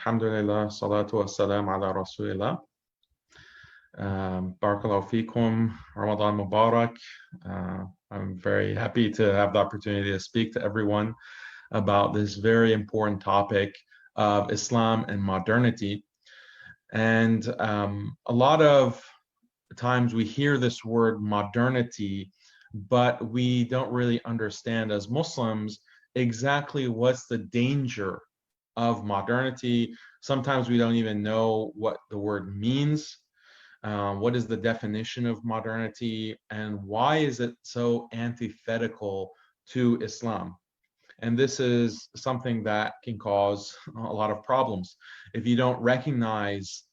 Alhamdulillah, salatu wassalam ala Rasulillah. Barakallahu feekum, Ramadan Mubarak. I'm very happy to have the opportunity to speak to everyone about this very important topic of Islam and modernity. And a lot of times we hear this word modernity, but we don't really understand as Muslims exactly what's the danger of modernity. Sometimes we don't even know what the word means. What is the definition of modernity, and why is it so antithetical to Islam? And this is something that can cause a lot of problems. If you don't recognize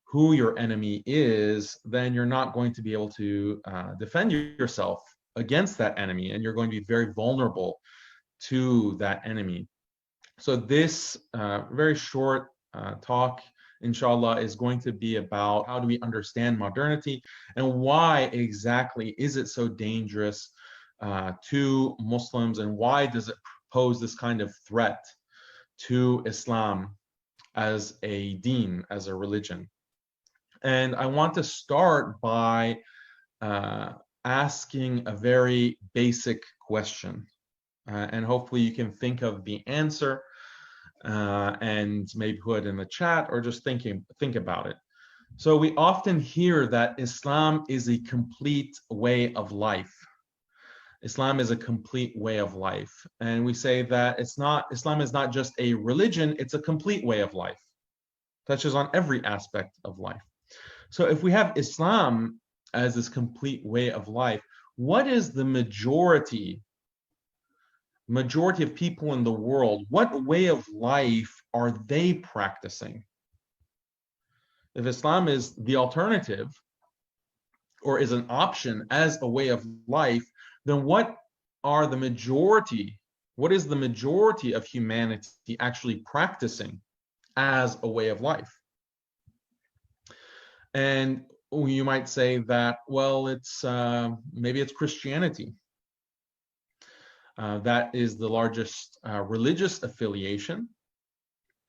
who your enemy is, then you're not going to be able to defend yourself against that enemy, and you're going to be very vulnerable to that enemy. So this very short talk, inshallah, is going to be about how do we understand modernity and why exactly is it so dangerous to Muslims, and why does it pose this kind of threat to Islam as a deen, as a religion. And I want to start by asking a very basic question. And hopefully you can think of the answer and maybe put it in the chat, or just think about it. So we often hear that Islam is a complete way of life. Islam is a complete way of life. And we say that Islam is not just a religion, it's a complete way of life. Touches on every aspect of life. So if we have Islam as this complete way of life, what is the majority of people in the world, what way of life are they practicing? If Islam is the alternative or is an option as a way of life, then what is the majority of humanity actually practicing as a way of life? And you might say that, well, maybe it's Christianity. That is the largest religious affiliation,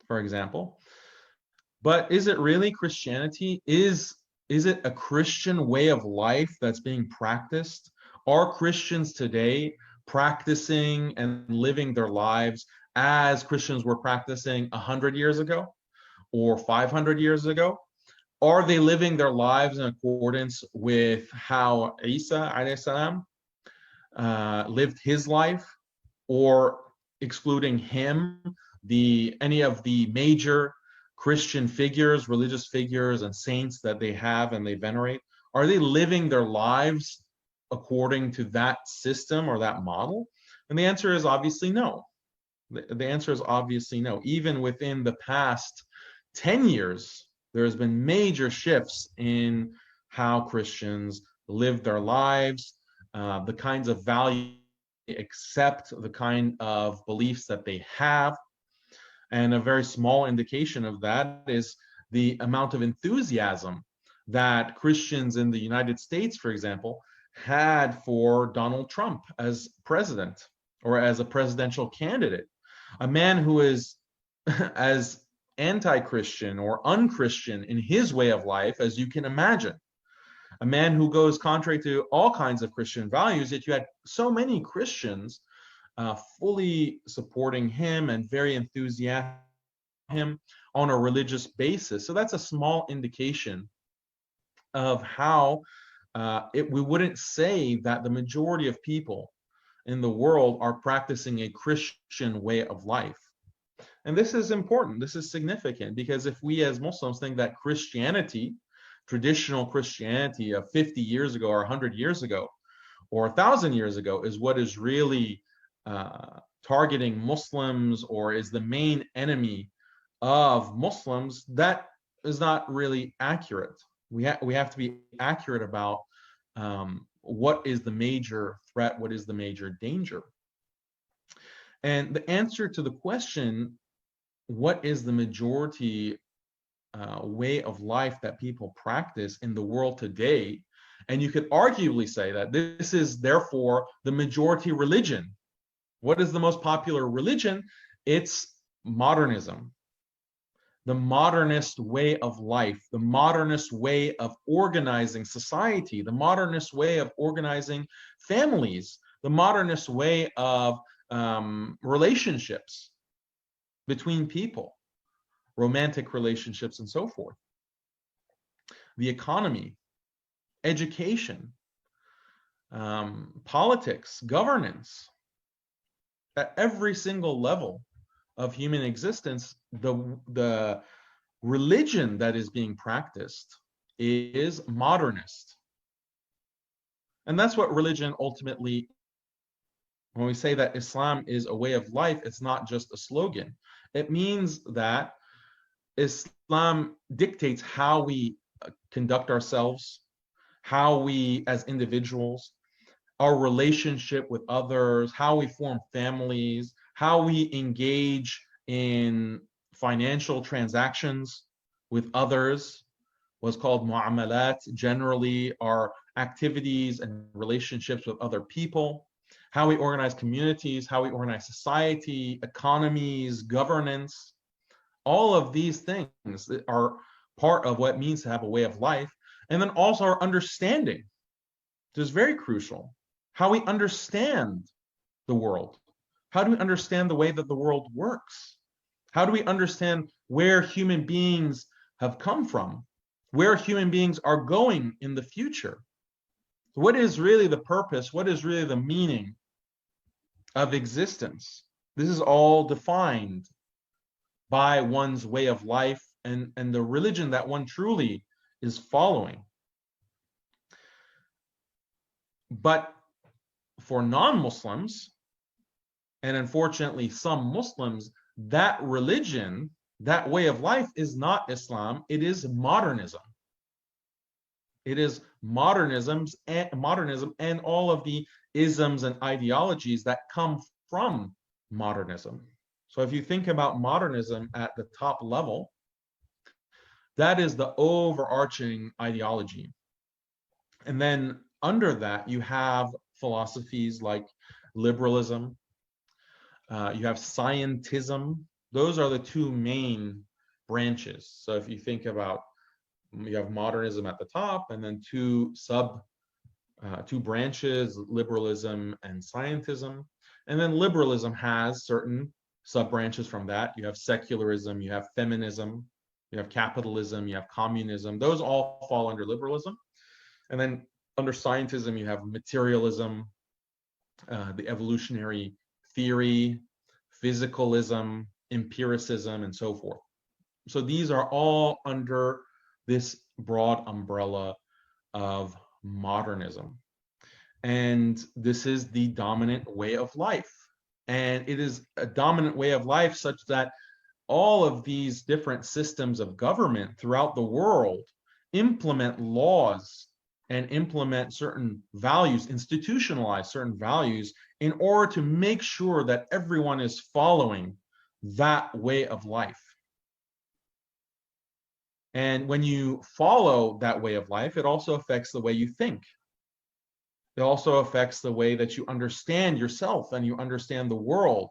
for example. But is it really Christianity? Is it a Christian way of life that's being practiced? Are Christians today practicing and living their lives as Christians were practicing 100 years ago or 500 years ago? Are they living their lives in accordance with how Isa alayhi salam lived his life, or excluding him, any of the major Christian figures, religious figures and saints that they have and they venerate? Are they living their lives according to that system or that model? And the answer is obviously no. The answer is obviously no. Even within the past 10 years, there has been major shifts in how Christians live their lives, the kinds of values they accept, the kind of beliefs that they have. And a very small indication of that is the amount of enthusiasm that Christians in the United States, for example, had for Donald Trump as president or as a presidential candidate. A man who is as anti-Christian or unchristian in his way of life as you can imagine. A man who goes contrary to all kinds of Christian values, yet you had so many Christians fully supporting him and very enthusiastic him on a religious basis. So that's a small indication of how we wouldn't say that the majority of people in the world are practicing a Christian way of life. And this is important, this is significant, because if we as Muslims think that Christianity, traditional Christianity of 50 years ago or 100 years ago or 1,000 years ago is what is really targeting Muslims or is the main enemy of Muslims, that is not really accurate. We have to be accurate about what is the major threat, what is the major danger. And the answer to the question, what is the majority way of life that people practice in the world today? And you could arguably say that this is therefore the majority religion. What is the most popular religion? It's modernism. the modernist way of life, the modernist way of organizing society, the modernist way of organizing families, the modernist way of relationships between people, romantic relationships, and so forth. The economy, education, politics, governance. At every single level of human existence, the religion that is being practiced is modernist. And that's what religion ultimately, when we say that Islam is a way of life, it's not just a slogan. It means that Islam dictates how we conduct ourselves, how we as individuals, our relationship with others, how we form families, how we engage in financial transactions with others, what's called mu'amalat, generally our activities and relationships with other people, how we organize communities, how we organize society, economies, governance. All of these things are part of what it means to have a way of life. And then also our understanding, which is very crucial. How we understand the world. How do we understand the way that the world works? How do we understand where human beings have come from? Where human beings are going in the future? What is really the purpose? What is really the meaning of existence? This is all defined by one's way of life and the religion that one truly is following. But for non-Muslims, and unfortunately some Muslims, that religion, that way of life is not Islam, it is modernism. It is modernism and all of the isms and ideologies that come from modernism. So if you think about modernism at the top level, that is the overarching ideology. And then under that, you have philosophies like liberalism, you have scientism. Those are the two main branches. So if you think about, you have modernism at the top, and then two branches, liberalism and scientism. And then liberalism has certain sub-branches from that. You have secularism, you have feminism, you have capitalism, you have communism. Those all fall under liberalism. And then under scientism, you have materialism, the evolutionary theory, physicalism, empiricism, and so forth. So these are all under this broad umbrella of modernism. And this is the dominant way of life. And it is a dominant way of life such that all of these different systems of government throughout the world implement laws and implement certain values, institutionalize certain values in order to make sure that everyone is following that way of life. And when you follow that way of life, it also affects the way you think. It also affects the way that you understand yourself and you understand the world.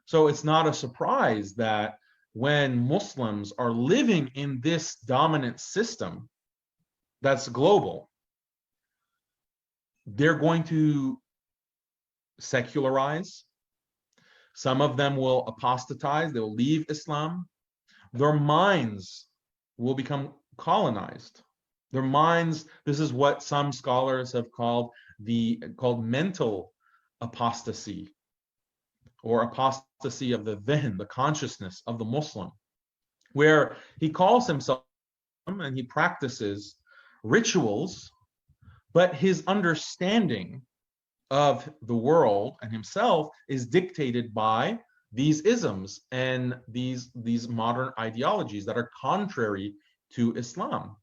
So it's not a surprise that when Muslims are living in this dominant system that's global, they're going to secularize. Some of them will apostatize, they will leave Islam. Their minds will become colonized. Their minds, this is what some scholars have called mental apostasy, or apostasy of the dhihn, the consciousness of the Muslim, where he calls himself and he practices rituals, but his understanding of the world and himself is dictated by these isms and these modern ideologies that are contrary to Islam.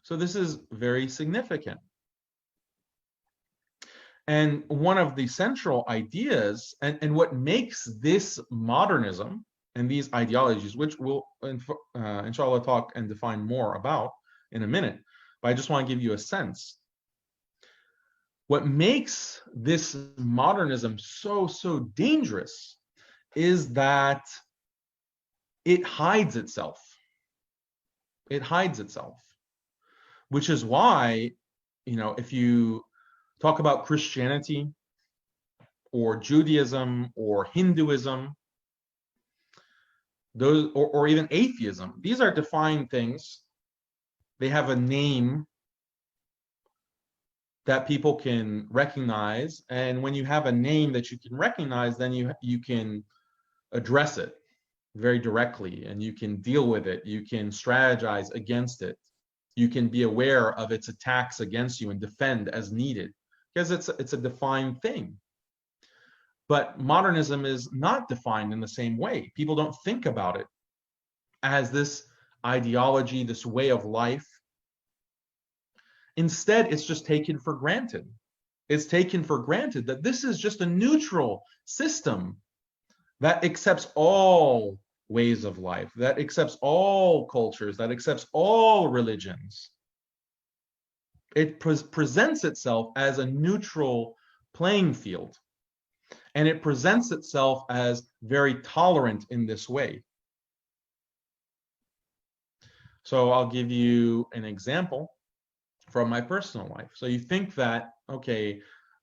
So this is very significant. And one of the central ideas and what makes this modernism and these ideologies, which we'll inshallah talk and define more about in a minute, but I just want to give you a sense. What makes this modernism so dangerous is that it hides itself. It hides itself, which is why, if you talk about Christianity or Judaism or Hinduism, those, or even atheism, these are defined things. They have a name that people can recognize, and when you have a name that you can recognize, then you can address it very directly, and you can deal with it. You can strategize against it. You can be aware of its attacks against you and defend as needed, because it's a defined thing. But modernism is not defined in the same way. People don't think about it as this ideology, this way of life. Instead, it's just taken for granted. It's taken for granted that this is just a neutral system that accepts all ways of life, that accepts all cultures, that accepts all religions. It presents itself as a neutral playing field, and it presents itself as very tolerant in this way. So I'll give you an example from my personal life. So you think that, okay,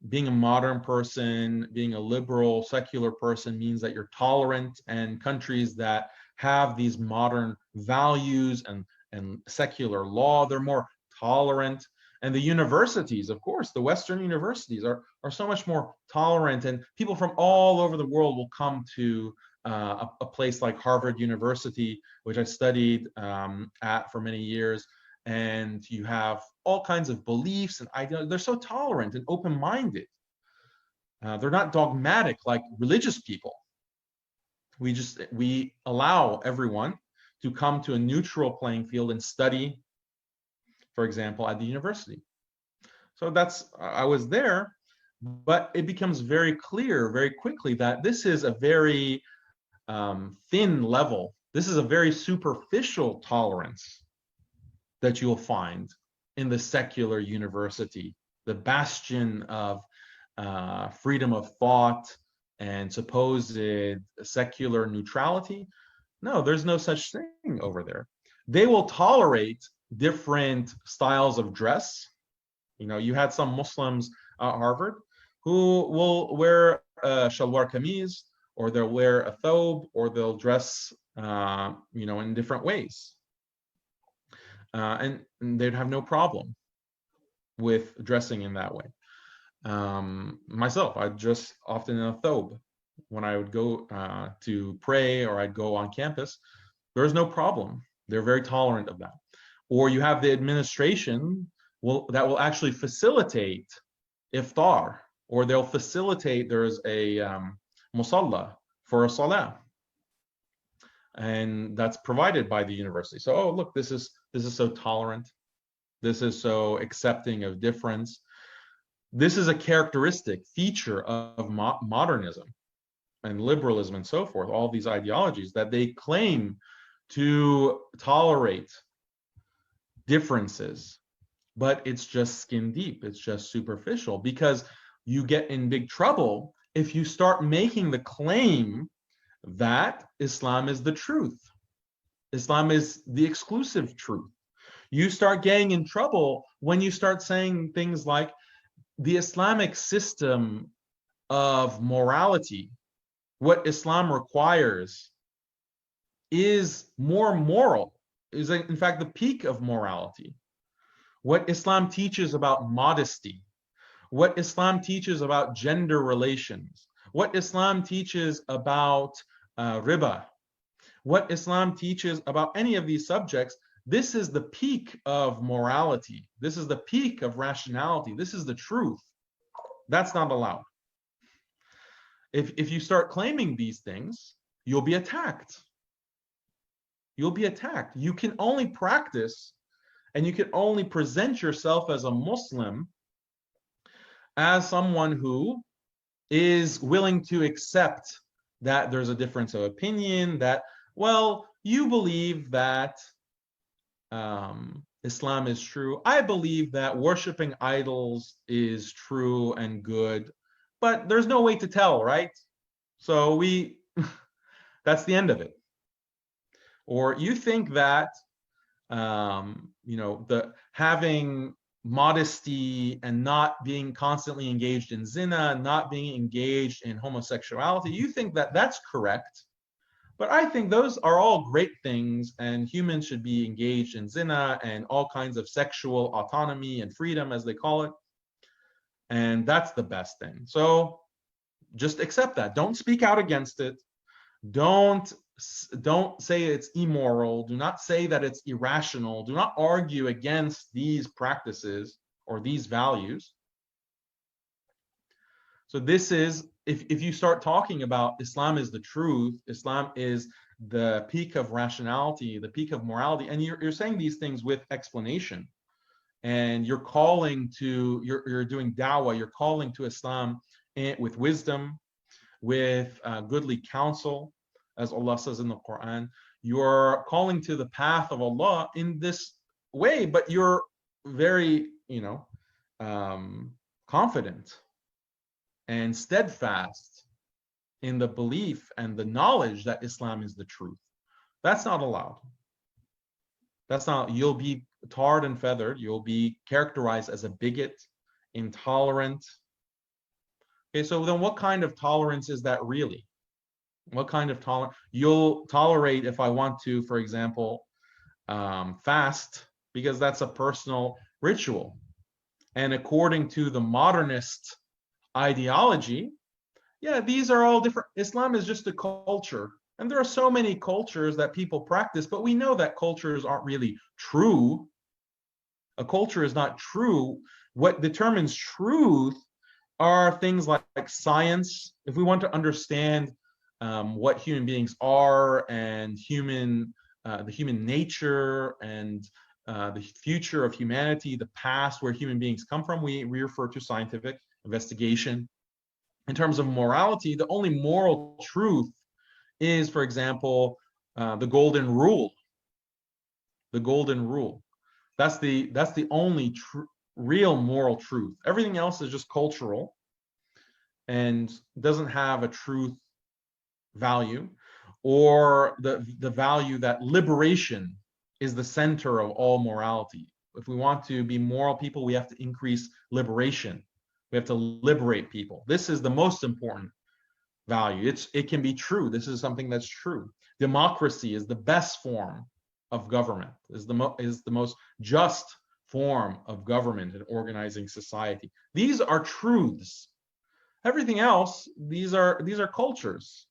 being a modern person, being a liberal, secular person means that you're tolerant, and countries that have these modern values and secular law, they're more tolerant. And the universities, of course, the Western universities are so much more tolerant, and people from all over the world will come to a place like Harvard University, which I studied at for many years. And you have all kinds of beliefs and ideas. They're so tolerant and open-minded. They're not dogmatic like religious people. We allow everyone to come to a neutral playing field and study, for example, at the university. So I was there, but it becomes very clear very quickly that this is a very thin level. This is a very superficial tolerance that you'll find in the secular university, the bastion of freedom of thought and supposed secular neutrality. No, there's no such thing over there. They will tolerate different styles of dress. You had some Muslims at Harvard who will wear a shalwar kameez, or they'll wear a thobe, or they'll dress, in different ways. And they'd have no problem with dressing in that way. Myself, I'd dress often in a thobe when I would go to pray, or I'd go on campus. There's no problem. They're very tolerant of that. Or you have the administration that will actually facilitate iftar, or they'll facilitate, there's a musalla for a salah, and that's provided by the university. So, oh, look, this is so tolerant. This is so accepting of difference. This is a characteristic feature of modernism and liberalism and so forth, all these ideologies, that they claim to tolerate differences, but it's just skin deep. It's just superficial, because you get in big trouble if you start making the claim that Islam is the truth. Islam is the exclusive truth. You start getting in trouble when you start saying things like the Islamic system of morality, what Islam requires, is more moral, is in fact the peak of morality. What Islam teaches about modesty, what Islam teaches about gender relations, what Islam teaches about Ribba, what Islam teaches about any of these subjects, this is the peak of morality. This is the peak of rationality. This is the truth. That's not allowed. If you start claiming these things, you'll be attacked. You'll be attacked. You can only practice, and you can only present yourself as a Muslim as someone who is willing to accept that there's a difference of opinion, that, well, you believe that Islam is true. I believe that worshiping idols is true and good, but there's no way to tell, right? So that's the end of it. Or you think that the having modesty and not being constantly engaged in zina, not being engaged in homosexuality, you think that that's correct. But I think those are all great things, and humans should be engaged in zina and all kinds of sexual autonomy and freedom, as they call it. And that's the best thing. So just accept that. Don't speak out against it. Don't say it's immoral. Do not say that it's irrational. Do not argue against these practices or these values. So this is, if you start talking about Islam is the truth, Islam is the peak of rationality, the peak of morality, and you're saying these things with explanation, and you're calling to, you're doing dawah, you're calling to Islam with wisdom, with goodly counsel, as Allah says in the Quran. You're calling to the path of Allah in this way, but you're very, confident and steadfast in the belief and the knowledge that Islam is the truth. That's not allowed. That's not, you'll be tarred and feathered. You'll be characterized as a bigot, intolerant. Okay, so then what kind of tolerance is that really? What kind of tolerance? You'll tolerate if I want to, for example, fast, because that's a personal ritual. And according to the modernist ideology, yeah, these are all different. Islam is just a culture. And there are so many cultures that people practice, but we know that cultures aren't really true. A culture is not true. What determines truth are things like science. If we want to understand what human beings are and the human nature and the future of humanity, the past, where human beings come from, we refer to scientific investigation. In terms of morality, the only moral truth is, for example, the golden rule. The golden rule. That's the only real moral truth. Everything else is just cultural and doesn't have a truth value, or the value that liberation is the center of all morality. If we want to be moral people, we have to increase liberation. We have to liberate people. This is the most important value. It can be true. This is something that's true. Democracy is the best form of government, is the most just form of government and organizing society. These are truths. Everything else, these are cultures.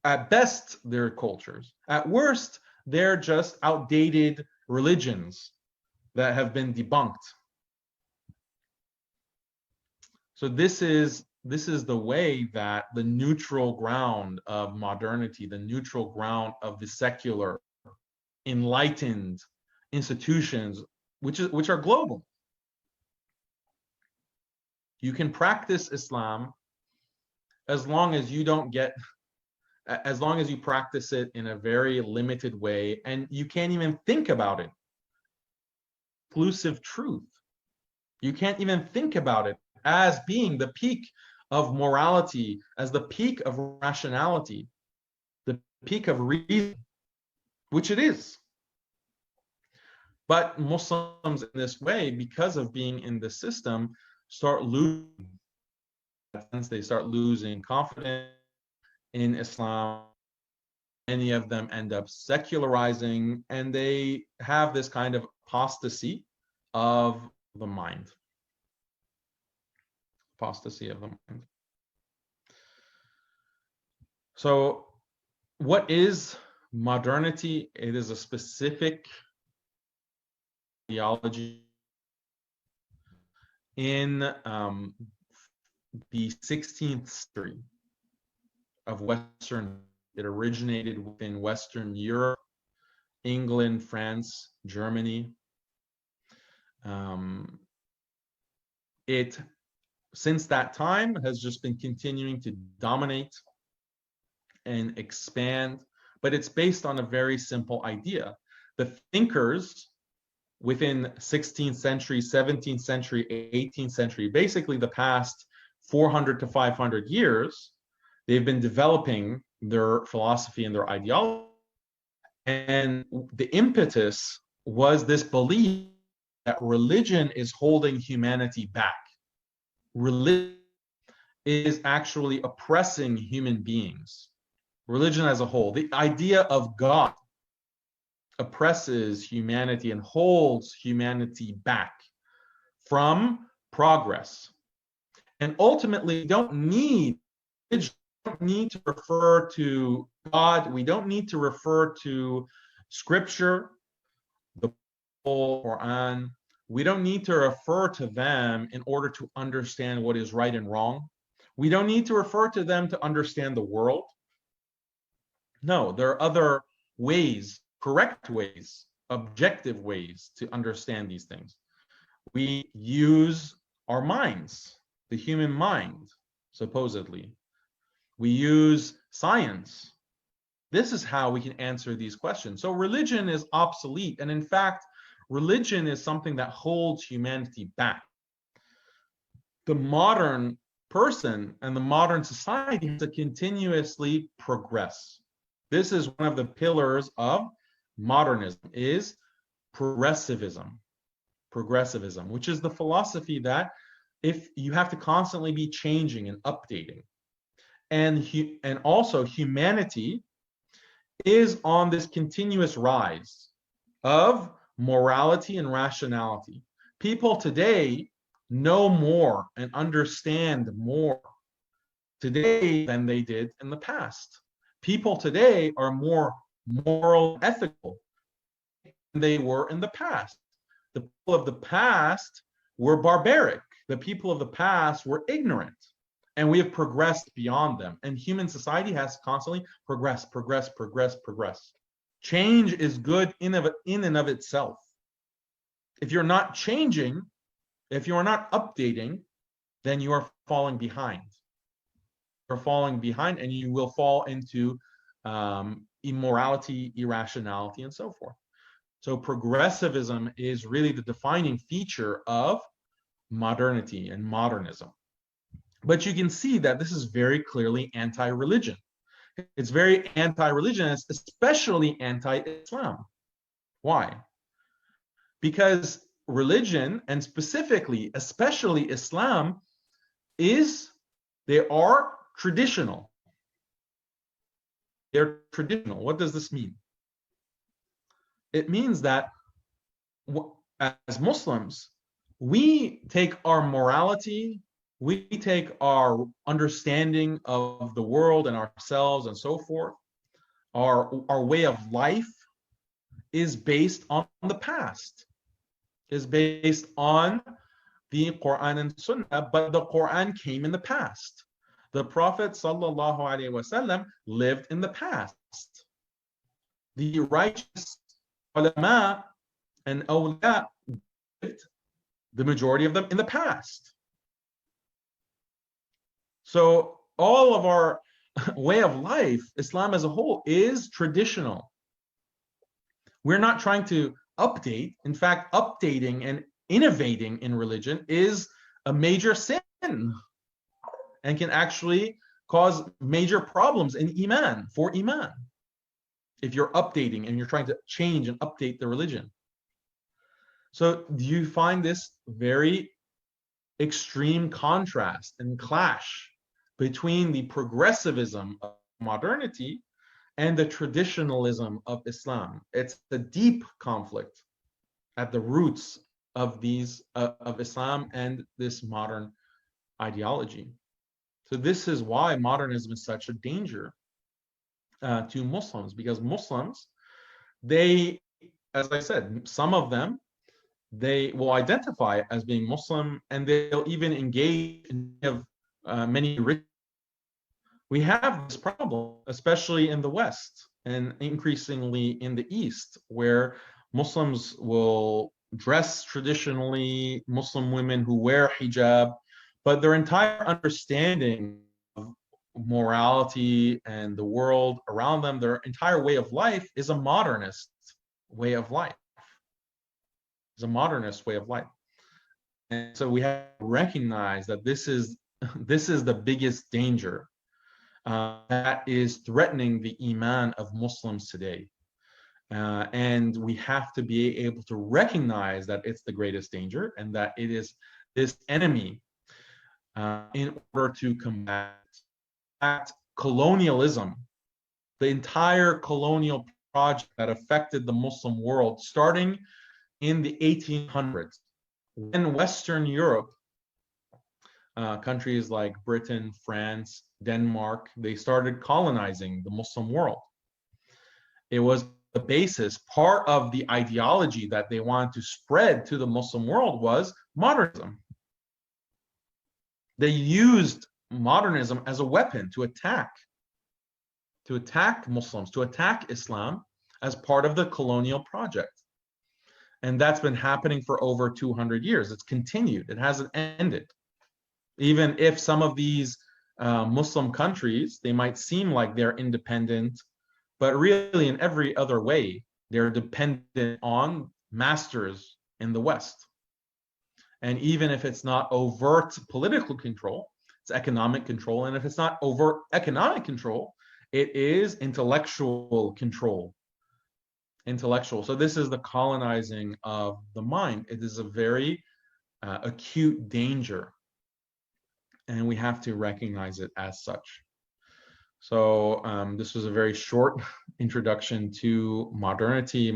At best, they're cultures. At worst, they're just outdated religions that have been debunked. So this is the way that the neutral ground of modernity, the neutral ground of the secular, enlightened institutions, which are global. You can practice Islam as long as you practice it in a very limited way, and you can't even think about it. Exclusive truth. You can't even think about it as being the peak of morality, as the peak of rationality, the peak of reason, which it is. But Muslims in this way, because of being in the system, start losing confidence in Islam. Many of them end up secularizing, and they have this kind of apostasy of the mind. Apostasy of the mind. So what is modernity? It is a specific ideology in the 16th century of Western. It originated within Western Europe, England, France, Germany. It, since that time, has just been continuing to dominate and expand, but it's based on a very simple idea. The thinkers within 16th century, 17th century, 18th century, basically the past 400 to 500 years, they've been developing their philosophy and their ideology And the impetus was this belief that religion is holding humanity back. Religion is actually oppressing human beings. Religion as a whole, the idea of God oppresses humanity and holds humanity back from progress. And ultimately, we don't need to refer to God. We don't need to refer to scripture, the Quran. We don't need to refer to them in order to understand what is right and wrong. We don't need to refer to them to understand the world. No, there are other ways, correct ways, objective ways to understand these things. We use our minds, the human mind, supposedly. We use science. This is how we can answer these questions. So religion is obsolete. And in fact, religion is something that holds humanity back. The modern person and the modern society has to continuously progress. This is one of the pillars of modernism, is progressivism. Progressivism, which is the philosophy that if you have to constantly be changing and updating. And also humanity is on this continuous rise of morality and rationality. People today know more and understand more today than they did in the past. People today are more moral and ethical than they were in the past. The people of the past were barbaric. The people of the past were ignorant. And we have progressed beyond them. And human society has constantly progressed. Change is good in and of itself. If you're not changing, if you are not updating, then you are falling behind. You're falling behind, and you will fall into immorality, irrationality, and so forth. So progressivism is really the defining feature of modernity and modernism. But you can see that this is very clearly anti-religion. It's very anti-religion, especially anti-Islam. Why? Because religion, and specifically, especially Islam, they are traditional. They're traditional. What does this mean? It means that as Muslims, we take our morality, we take our understanding of the world and ourselves and so forth, our way of life is based on the past, is based on the Quran and Sunnah, but the Quran came in the past. The Prophet sallallahu alaihi wasallam lived in the past. The righteous ulama and awliya lived, the majority of them, in the past. So all of our way of life, Islam as a whole, is traditional. We're not trying to update. In fact, updating and innovating in religion is a major sin and can actually cause major problems in Iman, for Iman, if you're updating and you're trying to change and update the religion. So do you find this very extreme contrast and clash between the progressivism of modernity and the traditionalism of Islam? It's a deep conflict at the roots of these of Islam and this modern ideology. So this is why modernism is such a danger to Muslims, because Muslims, they, as I said, some of them, they will identify as being Muslim, and they'll even engage in many rituals. We have this problem, especially in the West and increasingly in the East, where Muslims will dress traditionally, Muslim women who wear hijab, but their entire understanding of morality and the world around them, their entire way of life is a modernist way of life. It's a modernist way of life. And so we have to recognize that this is the biggest danger that is threatening the Iman of Muslims today. And we have to be able to recognize that it's the greatest danger and that it is this enemy in order to combat colonialism, the entire colonial project that affected the Muslim world starting in the 1800s. When Western Europe, countries like Britain, France, Denmark, they started colonizing the Muslim world. It was the basis, part of the ideology that they wanted to spread to the Muslim world was modernism. They used modernism as a weapon to attack Muslims, to attack Islam as part of the colonial project. And that's been happening for over 200 years. It's continued. It hasn't ended. Even if some of these Muslim countries, they might seem like they're independent, but really in every other way, they're dependent on masters in the West. And even if it's not overt political control, it's economic control. And if it's not overt economic control, it is intellectual control. Intellectual. So this is the colonizing of the mind. It is a very acute danger. And we have to recognize it as such. So this was a very short introduction to modernity,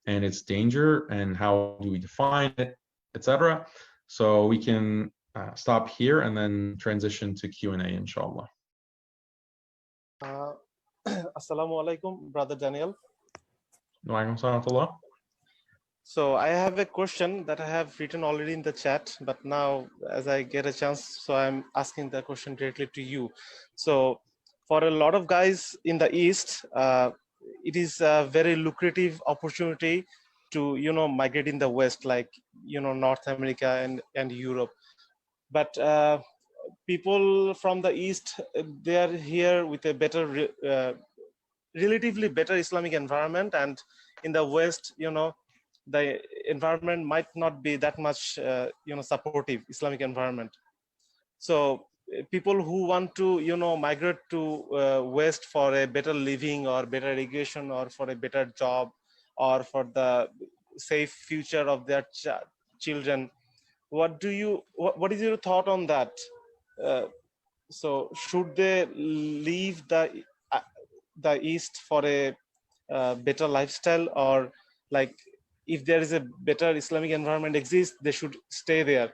and its danger, and how do we define it, etc. So we can stop here and then transition to Q&A, inshallah. Assalamu alaikum, Brother Daniel. Wa alaikum salam. So I have a question that I have written already in the chat, but now as I get a chance, so I'm asking the question directly to you. So for a lot of guys in the East, it is a very lucrative opportunity to, migrate in the West, like, North America and Europe. But people from the East, they are here with a better, relatively better Islamic environment. And in the West, the environment might not be that much, supportive Islamic environment. So people who want to, migrate to West for a better living or better education or for a better job or for the safe future of their children, what is your thought on that? So should they leave the East for a better lifestyle, or like, if there is a better Islamic environment exists, they should stay there?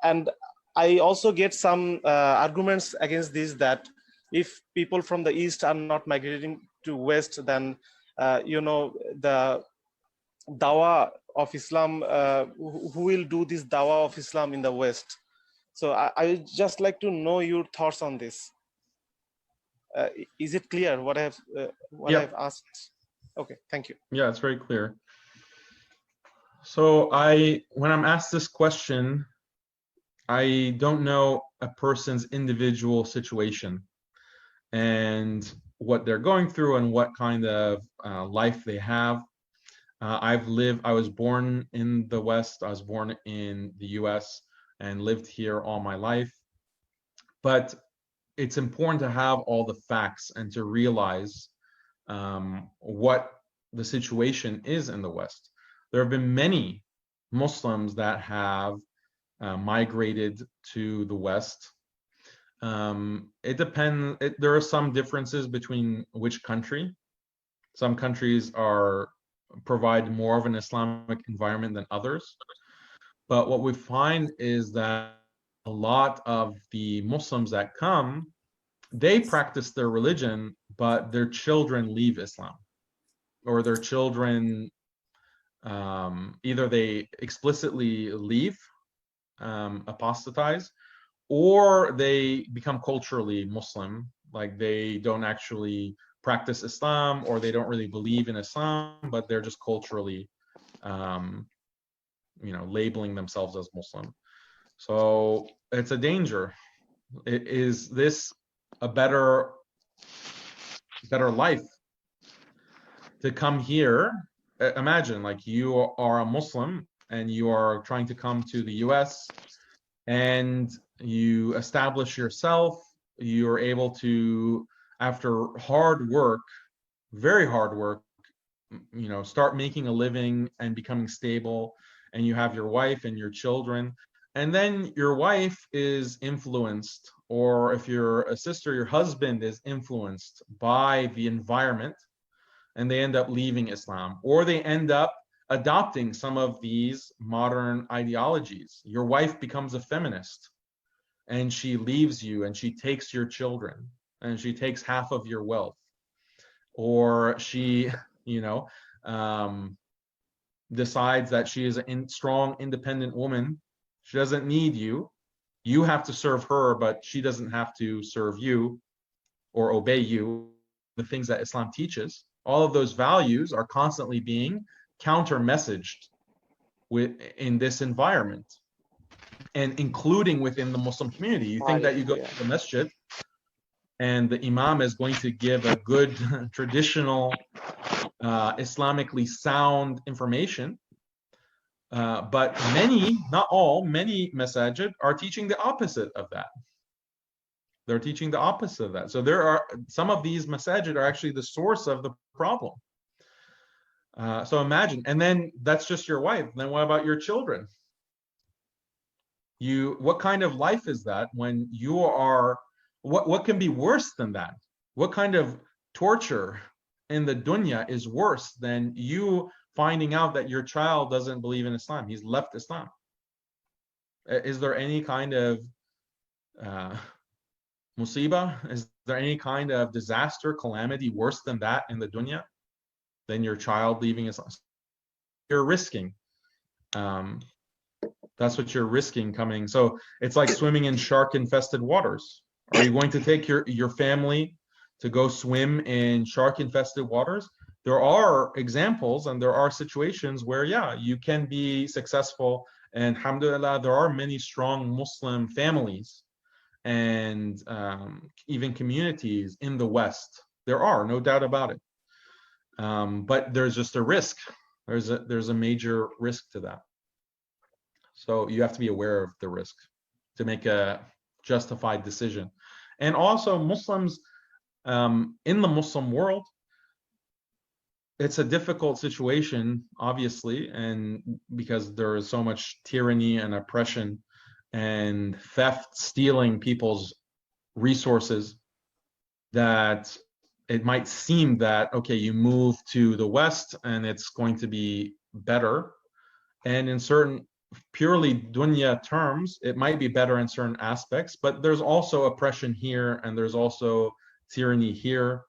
And I also get some arguments against this, that if people from the East are not migrating to West, then the dawah of Islam, who will do this dawah of Islam in the West? So I just like to know your thoughts on this. Is it clear what I've asked? Okay, thank you. Yeah, it's very clear. So when I'm asked this question, I don't know a person's individual situation and what they're going through and what kind of life they have. I was born in the West. I was born in the US and lived here all my life. But it's important to have all the facts and to realize what the situation is in the West. There have been many Muslims that have migrated to the West. It depends. There are some differences between which country. Some countries provide more of an Islamic environment than others. But what we find is that a lot of the Muslims that come, they practice their religion, but their children leave Islam, or their children either they explicitly leave, apostatize, or they become culturally Muslim, like they don't actually practice Islam, or they don't really believe in Islam, but they're just culturally labeling themselves as Muslim. So it's a danger. Is this a better life to come here? Imagine, like, you are a Muslim and you are trying to come to the US and you establish yourself. You're able to, after hard work, very hard work, start making a living and becoming stable, and you have your wife and your children, and then your wife is influenced, or if you're a sister, your husband is influenced by the environment, and they end up leaving Islam, or they end up adopting some of these modern ideologies. Your wife becomes a feminist, and she leaves you, and she takes your children, and she takes half of your wealth, or she, you know, um, decides that she is a strong, independent woman. She doesn't need you. You have to serve her, but she doesn't have to serve you or obey you. The things that Islam teaches, all of those values are constantly being counter-messaged in this environment, and including within the Muslim community. You think that you go to the masjid and the imam is going to give a good traditional Islamically sound information, but many, not all, many masajid are teaching the opposite of that. They're teaching the opposite of that. So there are some of these masajid are actually the source of the problem. So imagine, and then that's just your wife. Then what about your children? What kind of life is that when you are, what can be worse than that? What kind of torture in the dunya is worse than you finding out that your child doesn't believe in Islam? He's left Islam. Is there any kind of musibah? Is there any kind of disaster, calamity worse than that in the dunya? Than your child leaving Islam? You're risking. That's what you're risking coming. So it's like swimming in shark-infested waters. Are you going to take your family to go swim in shark-infested waters? There are examples and there are situations where, yeah, you can be successful. And alhamdulillah, there are many strong Muslim families and even communities in the West. There are, no doubt about it. But there's just a risk. There's a major risk to that. So you have to be aware of the risk to make a justified decision. And also Muslims in the Muslim world, it's a difficult situation, obviously, and because there is so much tyranny and oppression and theft, stealing people's resources, that it might seem that, okay, you move to the West and it's going to be better. And in certain purely dunya terms, it might be better in certain aspects, but there's also oppression here and there's also tyranny here.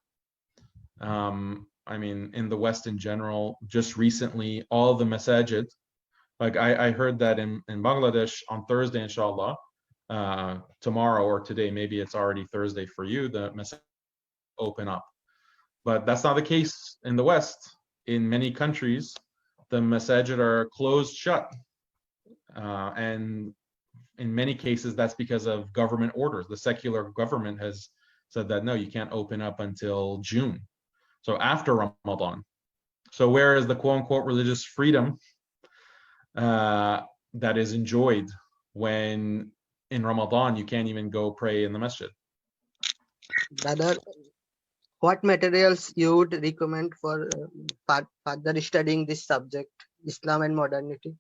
I mean, in the West in general, just recently, all the masajid, like I heard that in Bangladesh on Thursday, inshallah, tomorrow or today, maybe it's already Thursday for you, the masajid open up. But that's not the case in the West. In many countries, the masajid are closed shut. And in many cases, that's because of government orders. The secular government has said that, no, you can't open up until June. So after Ramadan. So where is the quote unquote religious freedom that is enjoyed when in Ramadan you can't even go pray in the masjid? Brother, what materials you would recommend for further studying this subject, Islam and modernity?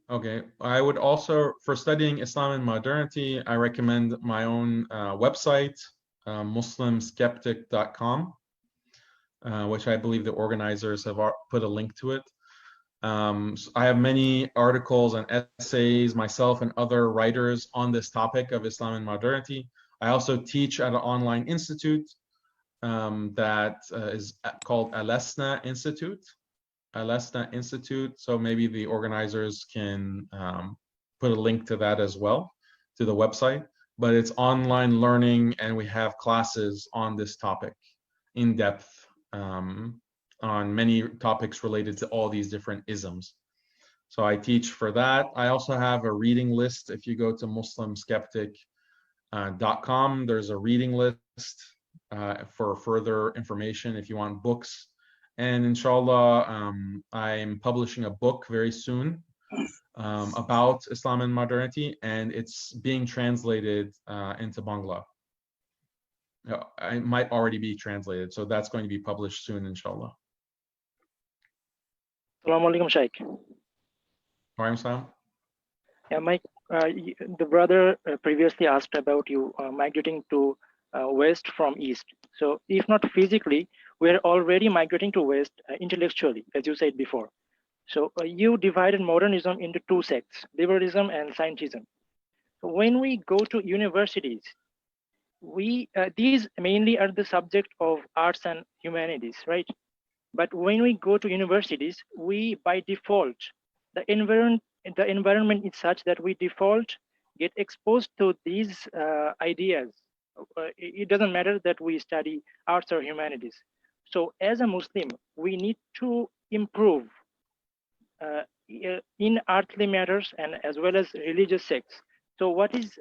Okay, I would also, for studying Islam and modernity, I recommend my own website, muslimskeptic.com, which I believe the organizers have put a link to it. So I have many articles and essays, myself and other writers on this topic of Islam and modernity. I also teach at an online institute that is called Al-Asna Institute. Al-Asna Institute. So maybe the organizers can put a link to that as well, to the website. But it's online learning, and we have classes on this topic in depth on many topics related to all these different isms. So I teach for that. I also have a reading list. If you go to muslimskeptic.com, there's a reading list for further information if you want books. And inshallah, I'm publishing a book very soon about Islam and modernity, and it's being translated into Bangla. it might already be translated. So that's going to be published soon, inshallah. Assalamu alaikum, Shaykh. Waalaikum salam. Yeah, Mike, the brother previously asked about you migrating to west from east. So if not physically, we're already migrating to west intellectually, as you said before. So you divided modernism into two sects, liberalism and scientism. So when we go to universities, these mainly are the subject of arts and humanities, right? But when we go to universities, we by default, the environment is such that we default get exposed to these ideas. It doesn't matter that we study arts or humanities. So as a Muslim, we need to improve in earthly matters and as well as religious sects. So what is,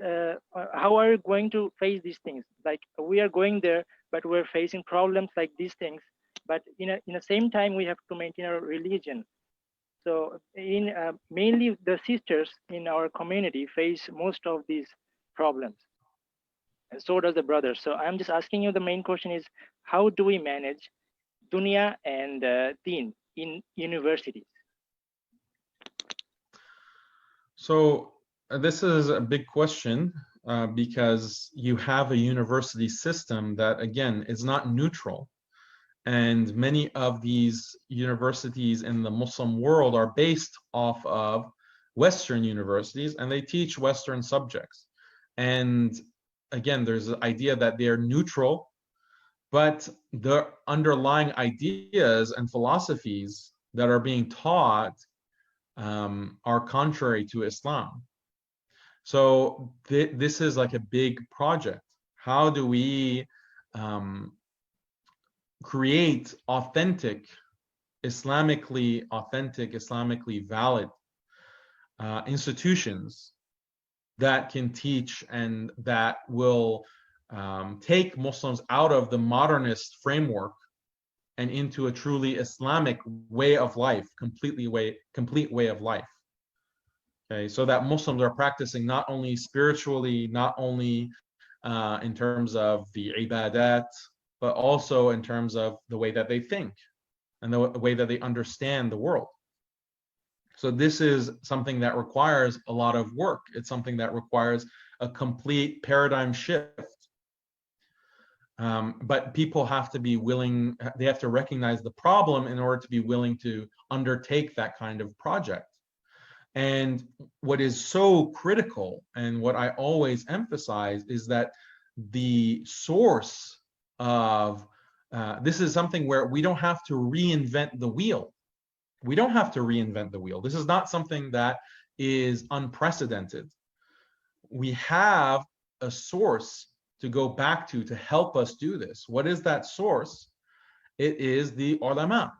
how are you going to face these things? Like we are going there, but we're facing problems like these things. But in the same time, we have to maintain our religion. So in mainly the sisters in our community face most of these problems. And so does the brothers. So I'm just asking you, the main question is, how do we manage dunya and deen in universities? So this is a big question because you have a university system that, again, is not neutral. And many of these universities in the Muslim world are based off of Western universities, and they teach Western subjects. And again, there's the idea that they're neutral, but the underlying ideas and philosophies that are being taught are contrary to Islam. So this is like a big project. How do we create Islamically valid institutions that can teach and that will take Muslims out of the modernist framework and into a truly Islamic way of life, complete way of life. Okay, so that Muslims are practicing not only spiritually, not only in terms of the ibadat, but also in terms of the way that they think and the way that they understand the world. So this is something that requires a lot of work. It's something that requires a complete paradigm shift. But people have to be willing, they have to recognize the problem in order to be willing to undertake that kind of project. And what is so critical, and what I always emphasize, is that the source of this is something where we don't have to reinvent the wheel. We don't have to reinvent the wheel. This is not something that is unprecedented. We have a source to go back to help us do this. What is that source? It is the ulama,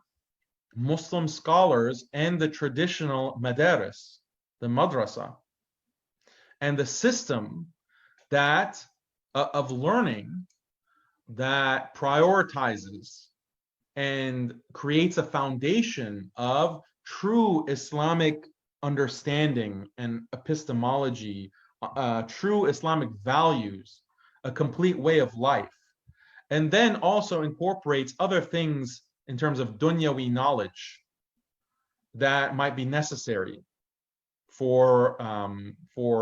Muslim scholars, and the traditional madaris, the madrasa, and the system that of learning that prioritizes and creates a foundation of true Islamic understanding and epistemology, true Islamic values, a complete way of life, and then also incorporates other things in terms of dunyawi knowledge that might be necessary for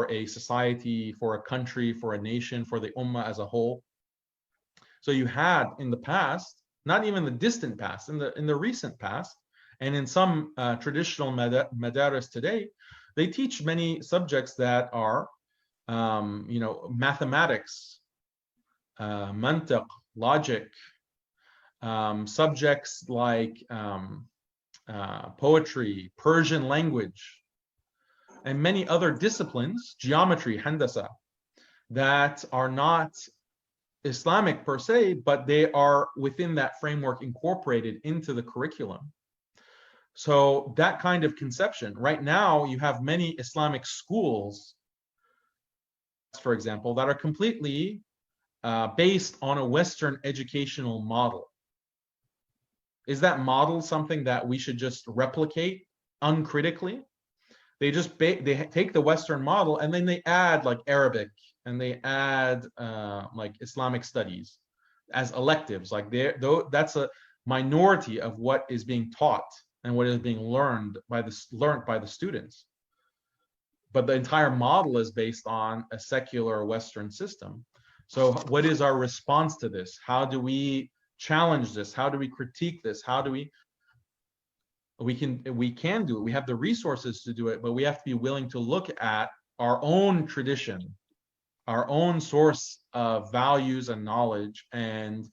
a society, for a country, for a nation, for the ummah as a whole. So you had in the past, not even the distant past, in the recent past, and in some traditional madaris today, they teach many subjects that are, mathematics, mantiq, logic, subjects like poetry, Persian language, and many other disciplines, geometry, handasa, that are not Islamic per se, but they are within that framework incorporated into the curriculum. So that kind of conception, right now you have many Islamic schools, for example, that are completely based on a Western educational model. Is that model something that we should just replicate uncritically? They just they take the Western model and then they add like Arabic and they add like Islamic studies as electives. Like though that's a minority of what is being taught and what is being learned by the students. But the entire model is based on a secular Western system. So what is our response to this? How do we challenge this? How do we critique this? How do we can do it. We have the resources to do it, but we have to be willing to look at our own tradition, our own source of values and knowledge and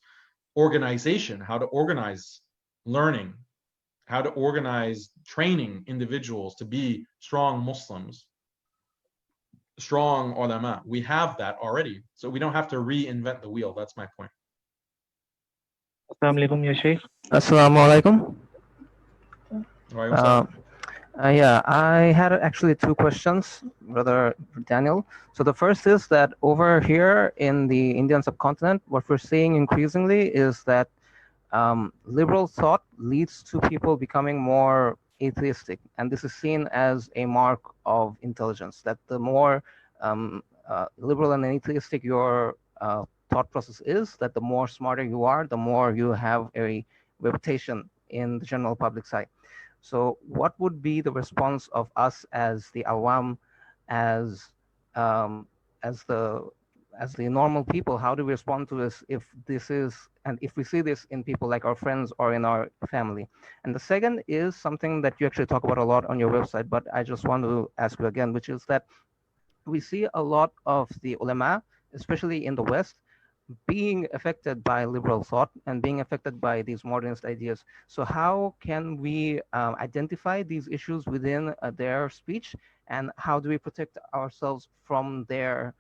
organization, how to organize learning, how to organize training individuals to be strong Muslims, strong ulama. We have that already, so we don't have to reinvent the wheel. That's my point. Assalamu alaikum, ya Sheikh. Assalamu alaikum. Yeah, I had actually two questions, Brother Daniel. So the first is that over here in the Indian subcontinent, what we're seeing increasingly is that liberal thought leads to people becoming more atheistic. And this is seen as a mark of intelligence, that the more liberal and atheistic your thought process is, that the more smarter you are, the more you have a reputation in the general public side. So what would be the response of us as the awam, as the normal people? How do we respond to this if we see this in people like our friends or in our family? And the second is something that you actually talk about a lot on your website, but I just want to ask you again, which is that we see a lot of the ulama, especially in the West, being affected by liberal thought and being affected by these modernist ideas. So how can we identify these issues within their speech, and how do we protect ourselves from their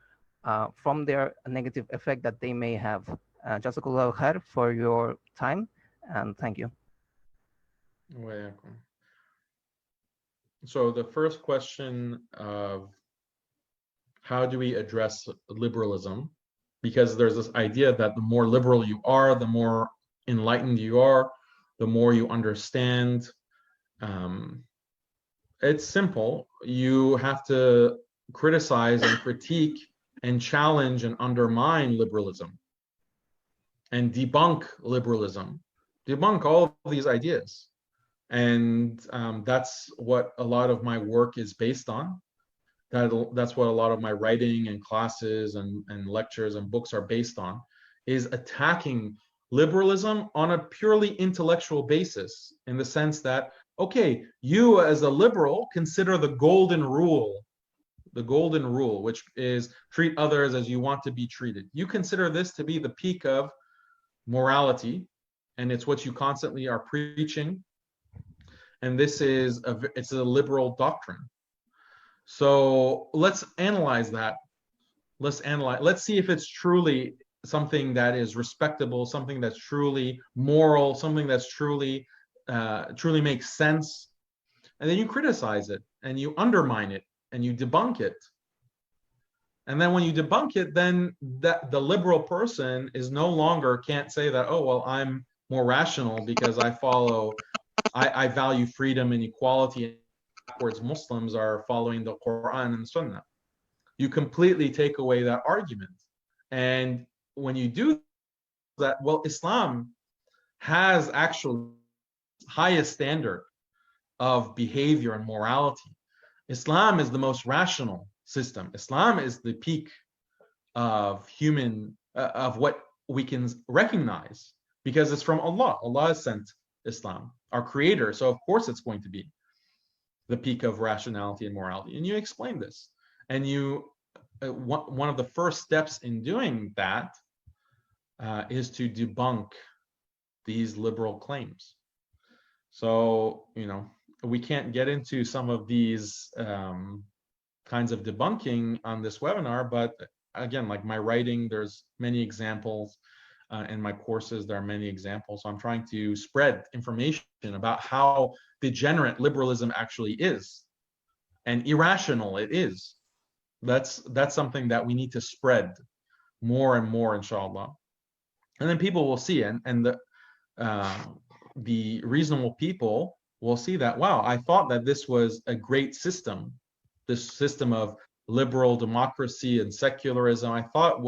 negative effect that they may have? Jazakallah khair for your time, and thank you. So the first question of how do we address liberalism? Because there's this idea that the more liberal you are, the more enlightened you are, the more you understand. It's simple. You have to criticize and critique and challenge and undermine liberalism and debunk liberalism, debunk all of these ideas. And that's what a lot of my work is based on. That's what a lot of my writing and classes and lectures and books are based on, is attacking liberalism on a purely intellectual basis, in the sense that, okay, you as a liberal consider the golden rule, which is treat others as you want to be treated. You consider this to be the peak of morality, and it's what you constantly are preaching. And this is it's a liberal doctrine. So let's analyze that. Let's see if it's truly something that is respectable, something that's truly moral, something that's truly makes sense. And then you criticize it and you undermine it and you debunk it. And then when you debunk it, then the liberal person is no longer can't say that, oh, well, I'm more rational because I value freedom and equality. Backwards Muslims are following the Quran and Sunnah. You completely take away that argument. And when you do that, well, Islam has actually highest standard of behavior and morality. Islam is the most rational system. Islam is the peak of human, of what we can recognize, because it's from Allah. Allah has sent Islam, our creator. So of course it's going to be the peak of rationality and morality. And you explain this. And one of the first steps in doing that is to debunk these liberal claims. So, we can't get into some of these kinds of debunking on this webinar, but again, like my writing, there's many examples. In my courses, there are many examples. So I'm trying to spread information about how degenerate liberalism actually is and irrational it is. That's something that we need to spread more and more, inshallah. And then people will see, and the reasonable people will see that, wow, I thought that this was a great system, this system of liberal democracy and secularism, I thought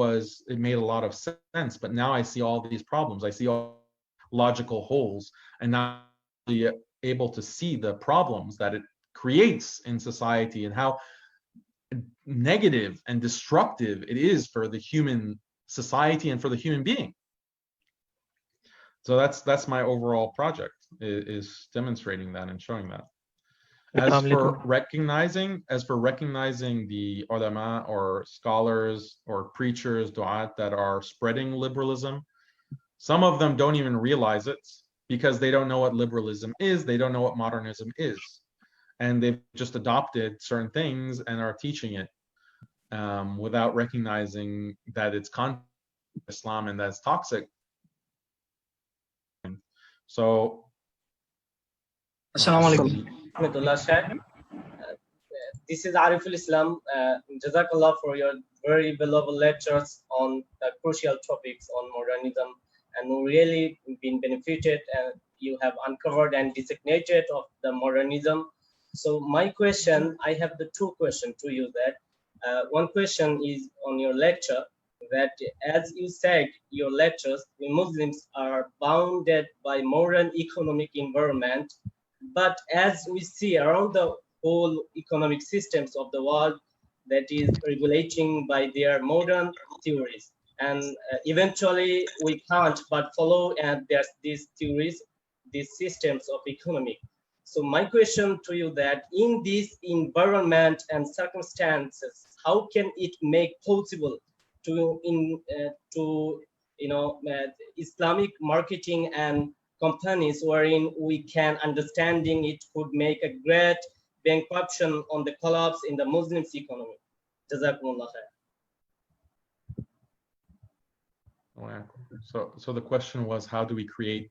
it made a lot of sense. But now I see all these problems. I see all logical holes, and now I'm able to see the problems that it creates in society and how negative and destructive it is for the human society and for the human being. So that's my overall project, is demonstrating that and showing that. As for recognizing the ulama or scholars or preachers, du'at, that are spreading liberalism, some of them don't even realize it because they don't know what liberalism is, they don't know what modernism is. And they've just adopted certain things and are teaching it without recognizing that it's contrary to Islam and that's toxic. So, Assalamu alaikum. This is Ariful Islam. Jazakallah for your very beloved lectures on the crucial topics on modernism, and we really been benefited, and you have uncovered and designated of the modernism. So my question, I have the two questions to you. That one question is on your lecture, that as you said, your lectures, we Muslims are bounded by modern economic environment, but as we see around the whole economic systems of the world, that is regulating by their modern theories, and eventually we can't but follow and there's these theories, these systems of economic. So my question to you, that in this environment and circumstances, how can it make possible to Islamic marketing and companies wherein we can understanding it could make a great bankruption on the collapse in the Muslims economy? Jazakumullah khair. So the question was, how do we create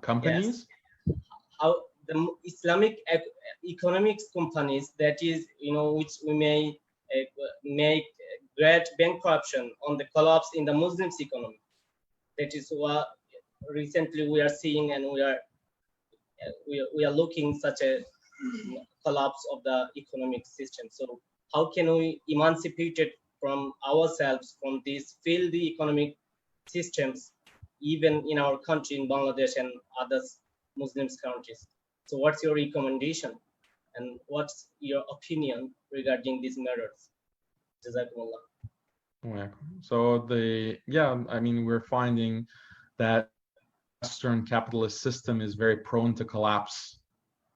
companies? Yes. How the Islamic economics companies, that is, which we may make great bankruption on the collapse in the Muslims economy. That is what recently we are seeing, and we are looking such a collapse of the economic system. So how can we emancipate it from ourselves from these filthy economic systems, even in our country, in Bangladesh and other Muslims countries? So what's your recommendation, and what's your opinion regarding these matters? Jazakumullah. So we're finding that Western capitalist system is very prone to collapse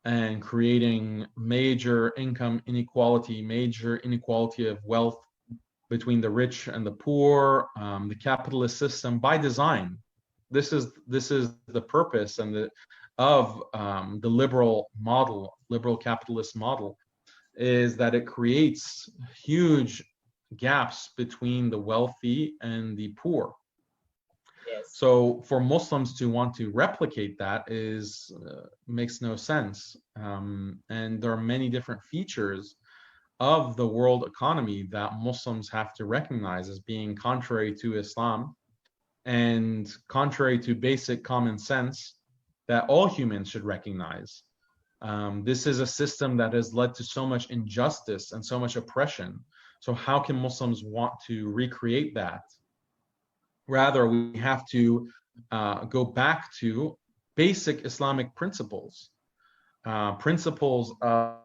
and creating major income inequality, major inequality of wealth between the rich and the poor. The capitalist system, by design, this is the purpose and of the liberal capitalist model, is that it creates huge gaps between the wealthy and the poor. Yes. So for Muslims to want to replicate that makes no sense. And there are many different features of the world economy that Muslims have to recognize as being contrary to Islam and contrary to basic common sense that all humans should recognize. This is a system that has led to so much injustice and so much oppression. So how can Muslims want to recreate that? Rather, we have to go back to basic Islamic principles, principles of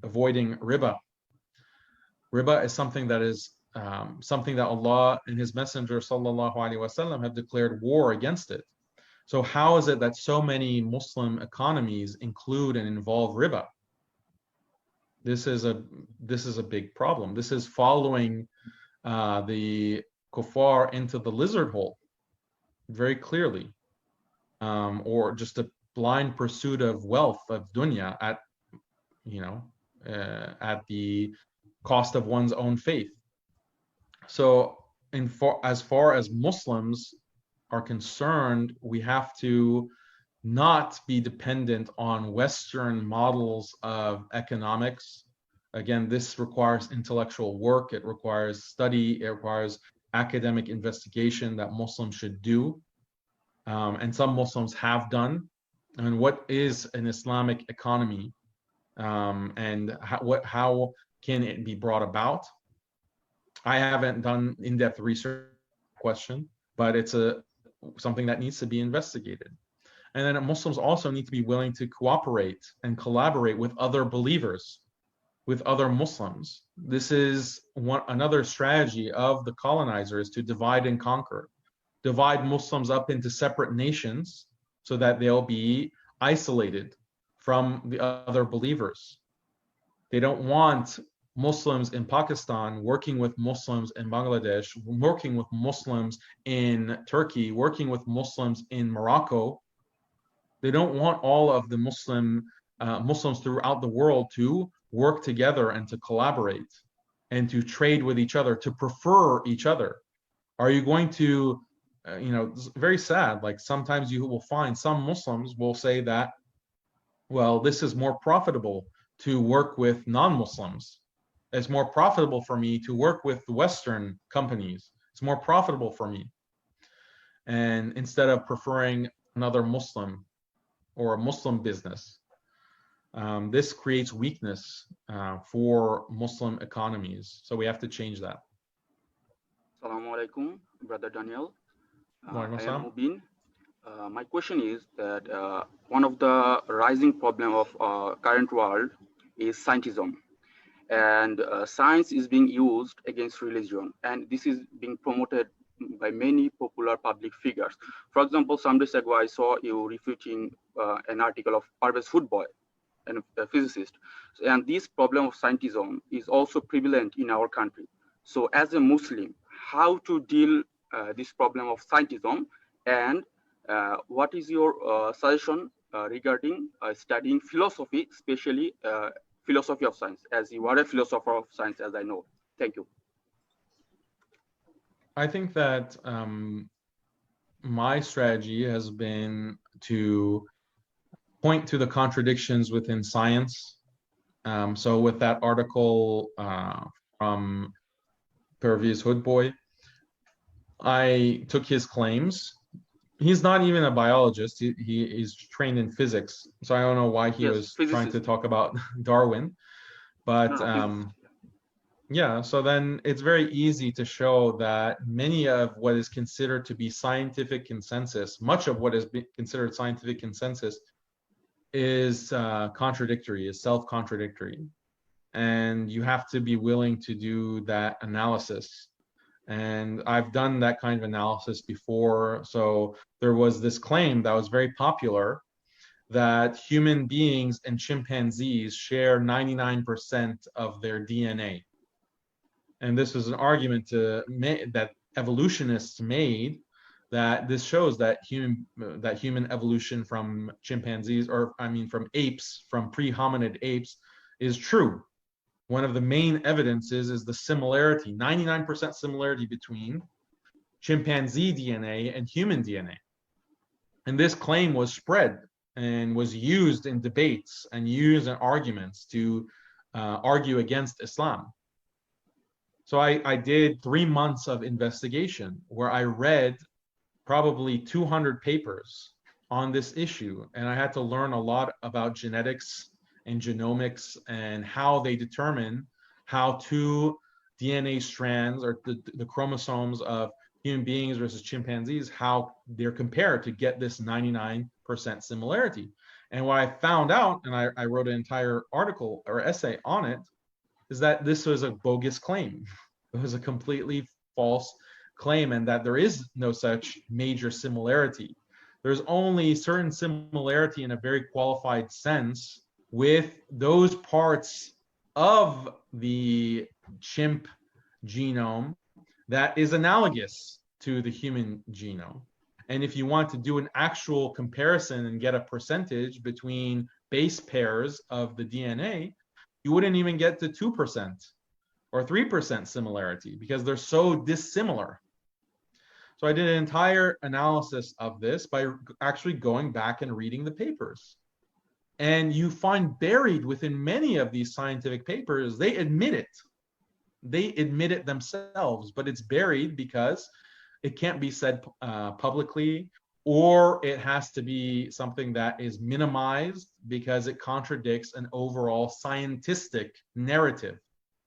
avoiding Ribba. Ribba is something that Allah and His Messenger sallallahu alaihi wasallam have declared war against it. So how is it that so many Muslim economies include and involve Ribba? This is a big problem. This is following the kuffar into the lizard hole very clearly, or just a blind pursuit of wealth, of dunya, at the cost of one's own faith. So as far as Muslims are concerned, we have to not be dependent on Western models of economics. Again, this requires intellectual work, it requires study, it requires academic investigation that Muslims should do, and some Muslims have done. And what is an Islamic economy, and how can it be brought about? I haven't done in-depth research question, but it's something that needs to be investigated. And then Muslims also need to be willing to cooperate and collaborate with other believers, with other Muslims. This is another strategy of the colonizers, to divide and conquer, divide Muslims up into separate nations so that they'll be isolated from the other believers. They don't want Muslims in Pakistan working with Muslims in Bangladesh, working with Muslims in Turkey, working with Muslims in Morocco. They don't want all of the Muslims throughout the world to work together and to collaborate and to trade with each other, to prefer each other. Are you going to, it's very sad, like sometimes you will find some Muslims will say that, well, this is more profitable to work with non-Muslims. It's more profitable for me to work with Western companies. It's more profitable for me. And instead of preferring another Muslim or a Muslim business, this creates weakness for Muslim economies. So we have to change that. Assalamu alaikum, Brother Daniel. I am Assalam. Mubin. My question is that one of the rising problem of current world is scientism. And science is being used against religion. And this is being promoted by many popular public figures. For example, some days ago, I saw you refuting an article of Parvez Footboy, a physicist. And this problem of scientism is also prevalent in our country. So as a Muslim, how to deal this problem of scientism, and what is your suggestion regarding studying philosophy, especially philosophy of science, as you are a philosopher of science, as I know. Thank you. I think that my strategy has been to point to the contradictions within science. So with that article from Pervez Hoodboy, I took his claims. He's not even a biologist. He is trained in physics. So I don't know why he was trying to talk about Darwin. But yeah, so then it's very easy to show that many of what is considered to be scientific consensus, much of what is considered scientific consensus, is contradictory, is self-contradictory. And you have to be willing to do that analysis. And I've done that kind of analysis before. So there was this claim that was very popular that human beings and chimpanzees share 99% of their DNA. And this was an argument that evolutionists made, that this shows that human evolution from chimpanzees, or I mean from apes, from pre-hominid apes, is true. One of the main evidences is the similarity, 99% similarity between chimpanzee DNA and human DNA. And this claim was spread and was used in debates and used in arguments to argue against Islam. So I did 3 months of investigation where I read probably 200 papers on this issue. And I had to learn a lot about genetics and genomics and how they determine how two DNA strands, or the chromosomes of human beings versus chimpanzees, how they're compared to get this 99% similarity. And what I found out, and I wrote an entire article or essay on it, is that this was a bogus claim. It was a completely false claim, and that there is no such major similarity. There's only certain similarity in a very qualified sense with those parts of the chimp genome that is analogous to the human genome. And if you want to do an actual comparison and get a percentage between base pairs of the DNA, you wouldn't even get to 2% or 3% similarity because they're so dissimilar. So I did an entire analysis of this by actually going back and reading the papers. And you find buried within many of these scientific papers, they admit it. They admit it themselves, but it's buried because it can't be said publicly, or it has to be something that is minimized because it contradicts an overall scientific narrative.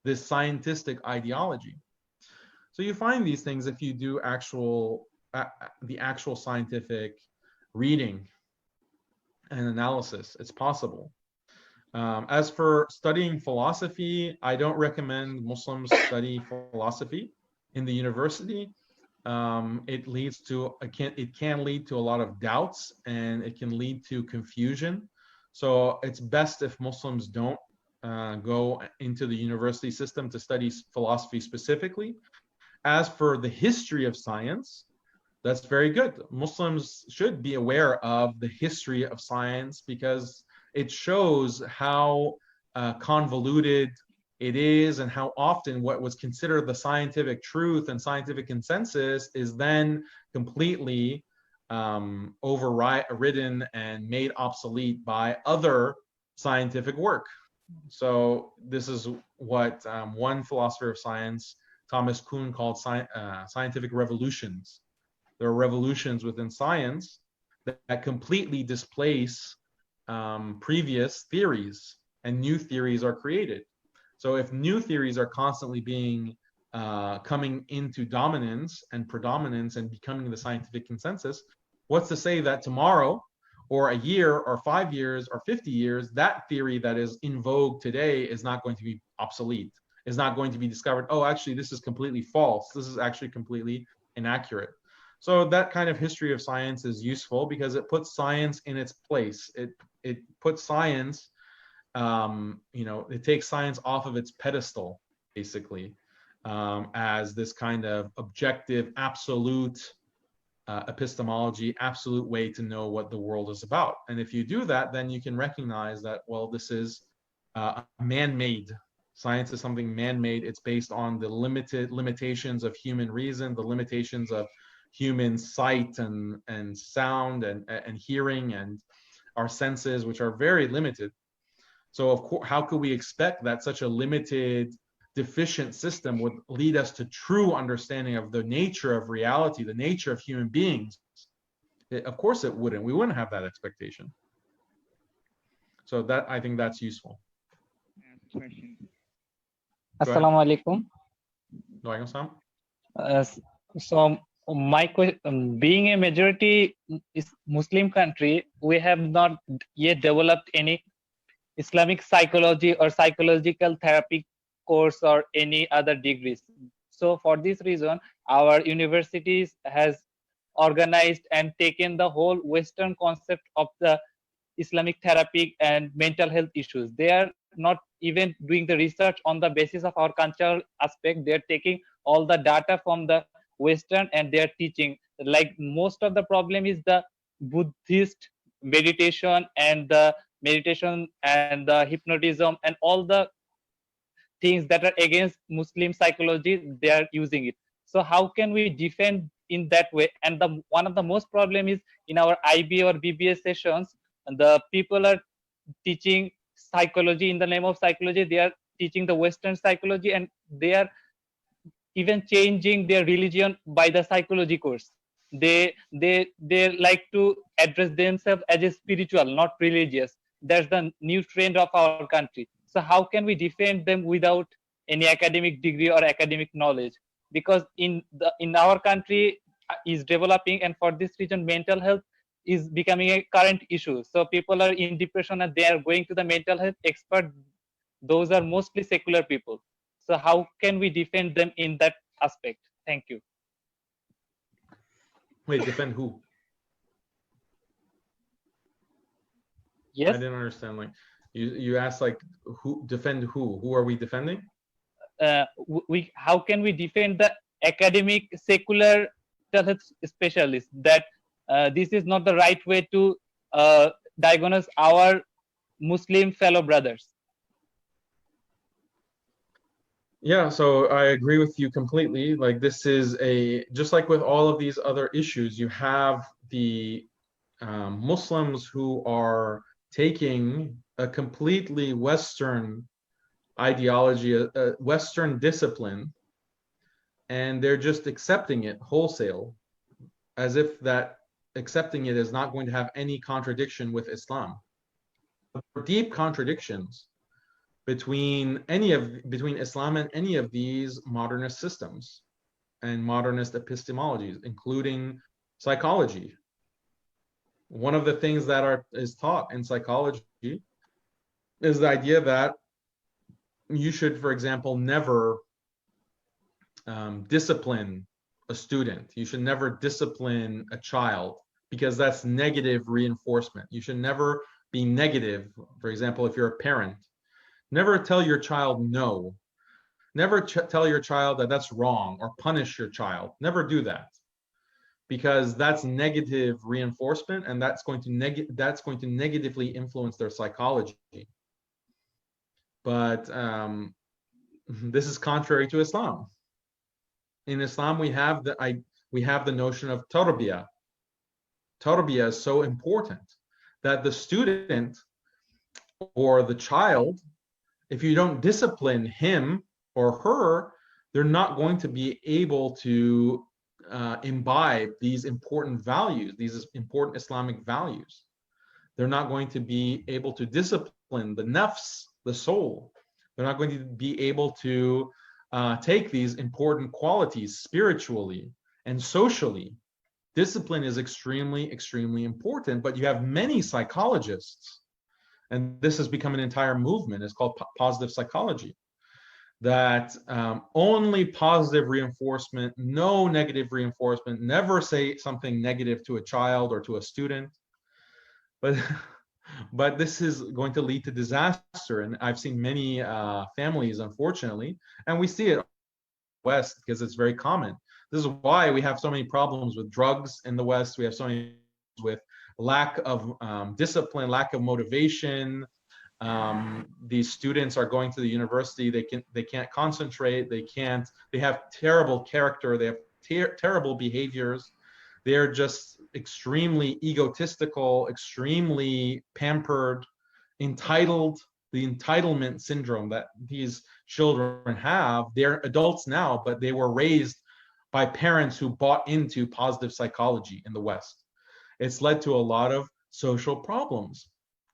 this scientific ideology. So you find these things if you do the actual scientific reading and analysis. It's possible. As for studying philosophy, I don't recommend Muslims study philosophy in the university. It can lead to a lot of doubts, and it can lead to confusion. So it's best if Muslims don't go into the university system to study philosophy specifically. As for the history of science, that's very good. Muslims should be aware of the history of science because it shows how convoluted it is, and how often what was considered the scientific truth and scientific consensus is then completely overridden and made obsolete by other scientific work. So this is what one philosopher of science, Thomas Kuhn, called scientific revolutions. There are revolutions within science that completely displace previous theories, and new theories are created. So if new theories are constantly coming into dominance and predominance and becoming the scientific consensus, what's to say that tomorrow or a year or 5 years or 50 years, that theory that is in vogue today is not going to be obsolete, is not going to be discovered, oh, actually, this is completely false. This is actually completely inaccurate. So that kind of history of science is useful because it puts science in its place. It puts science, it takes science off of its pedestal, basically, as this kind of objective, absolute epistemology, absolute way to know what the world is about. And if you do that, then you can recognize that, well, this is man-made. Science is something man-made. It's based on the limitations of human reason, the limitations of human sight and sound and hearing and our senses, which are very limited. So of course, how could we expect that such a limited, deficient system would lead us to true understanding of the nature of reality, the nature of human beings? Of course it wouldn't. We wouldn't have that expectation. So that, I think that's useful. Assalamu alaikum. Walaikum salam. So my question, being a majority Muslim country, we have not yet developed any Islamic psychology or psychological therapy course or any other degrees. So for this reason, our universities has organized and taken the whole Western concept of the Islamic therapy and mental health issues. They are not even doing the research on the basis of our cultural aspect. They're taking all the data from the Western and they're teaching. Like most of the problem is the Buddhist meditation and the hypnotism and all the things that are against Muslim psychology, they are using it. So how can we defend in that way? And one of the most problem is in our IB or BBA sessions, the people are teaching psychology in the name of psychology. They are teaching the Western psychology, and they are even changing their religion by the psychology course. They like to address themselves as a spiritual, not religious. That's the new trend of our country. So how can we defend them without any academic degree or academic knowledge? Because in our country is developing, and for this reason mental health is becoming a current issue. So people are in depression and they are going to the mental health expert. Those are mostly secular people. So how can we defend them in that aspect? Thank you. Wait, defend who? Yes. I didn't understand. Like you asked, like, who defend who? Who are we defending? How can we defend the academic secular health specialists that this is not the right way to diagnose our Muslim fellow brothers? Yeah, so I agree with you completely. Like, this is just like with all of these other issues, you have the Muslims who are taking a completely Western ideology, a Western discipline, and they're just accepting it wholesale, as if that accepting it is not going to have any contradiction with Islam. Deep contradictions. between Islam and any of these modernist systems and modernist epistemologies, including psychology. One of the things that is taught in psychology is the idea that you should, for example, never discipline a student. You should never discipline a child because that's negative reinforcement. You should never be negative. For example, if you're a parent, never tell your child no. Never tell your child that that's wrong or punish your child. Never do that, because that's negative reinforcement, and that's going to negatively influence their psychology. But this is contrary to Islam. In Islam, we have the notion of tarbiyah. Tarbiyah is so important that the student or the child, if you don't discipline him or her, they're not going to be able to imbibe these important values, these important Islamic values. They're not going to be able to discipline the nafs, the soul. They're not going to be able to take these important qualities spiritually and socially. Discipline is extremely, extremely important, but you have many psychologists, and this has become an entire movement. It's called positive psychology, that only positive reinforcement, no negative reinforcement, never say something negative to a child or to a student. But this is going to lead to disaster. And I've seen many families, unfortunately, and we see it in the West because it's very common. This is why we have so many problems with drugs in the West. We have so many with lack of discipline, lack of motivation. These students are going to the university. They can't concentrate. They have terrible character. They have terrible behaviors. They're just extremely egotistical, extremely pampered, entitled. The entitlement syndrome that these children have, they're adults now, but they were raised by parents who bought into positive psychology in the West. It's led to a lot of social problems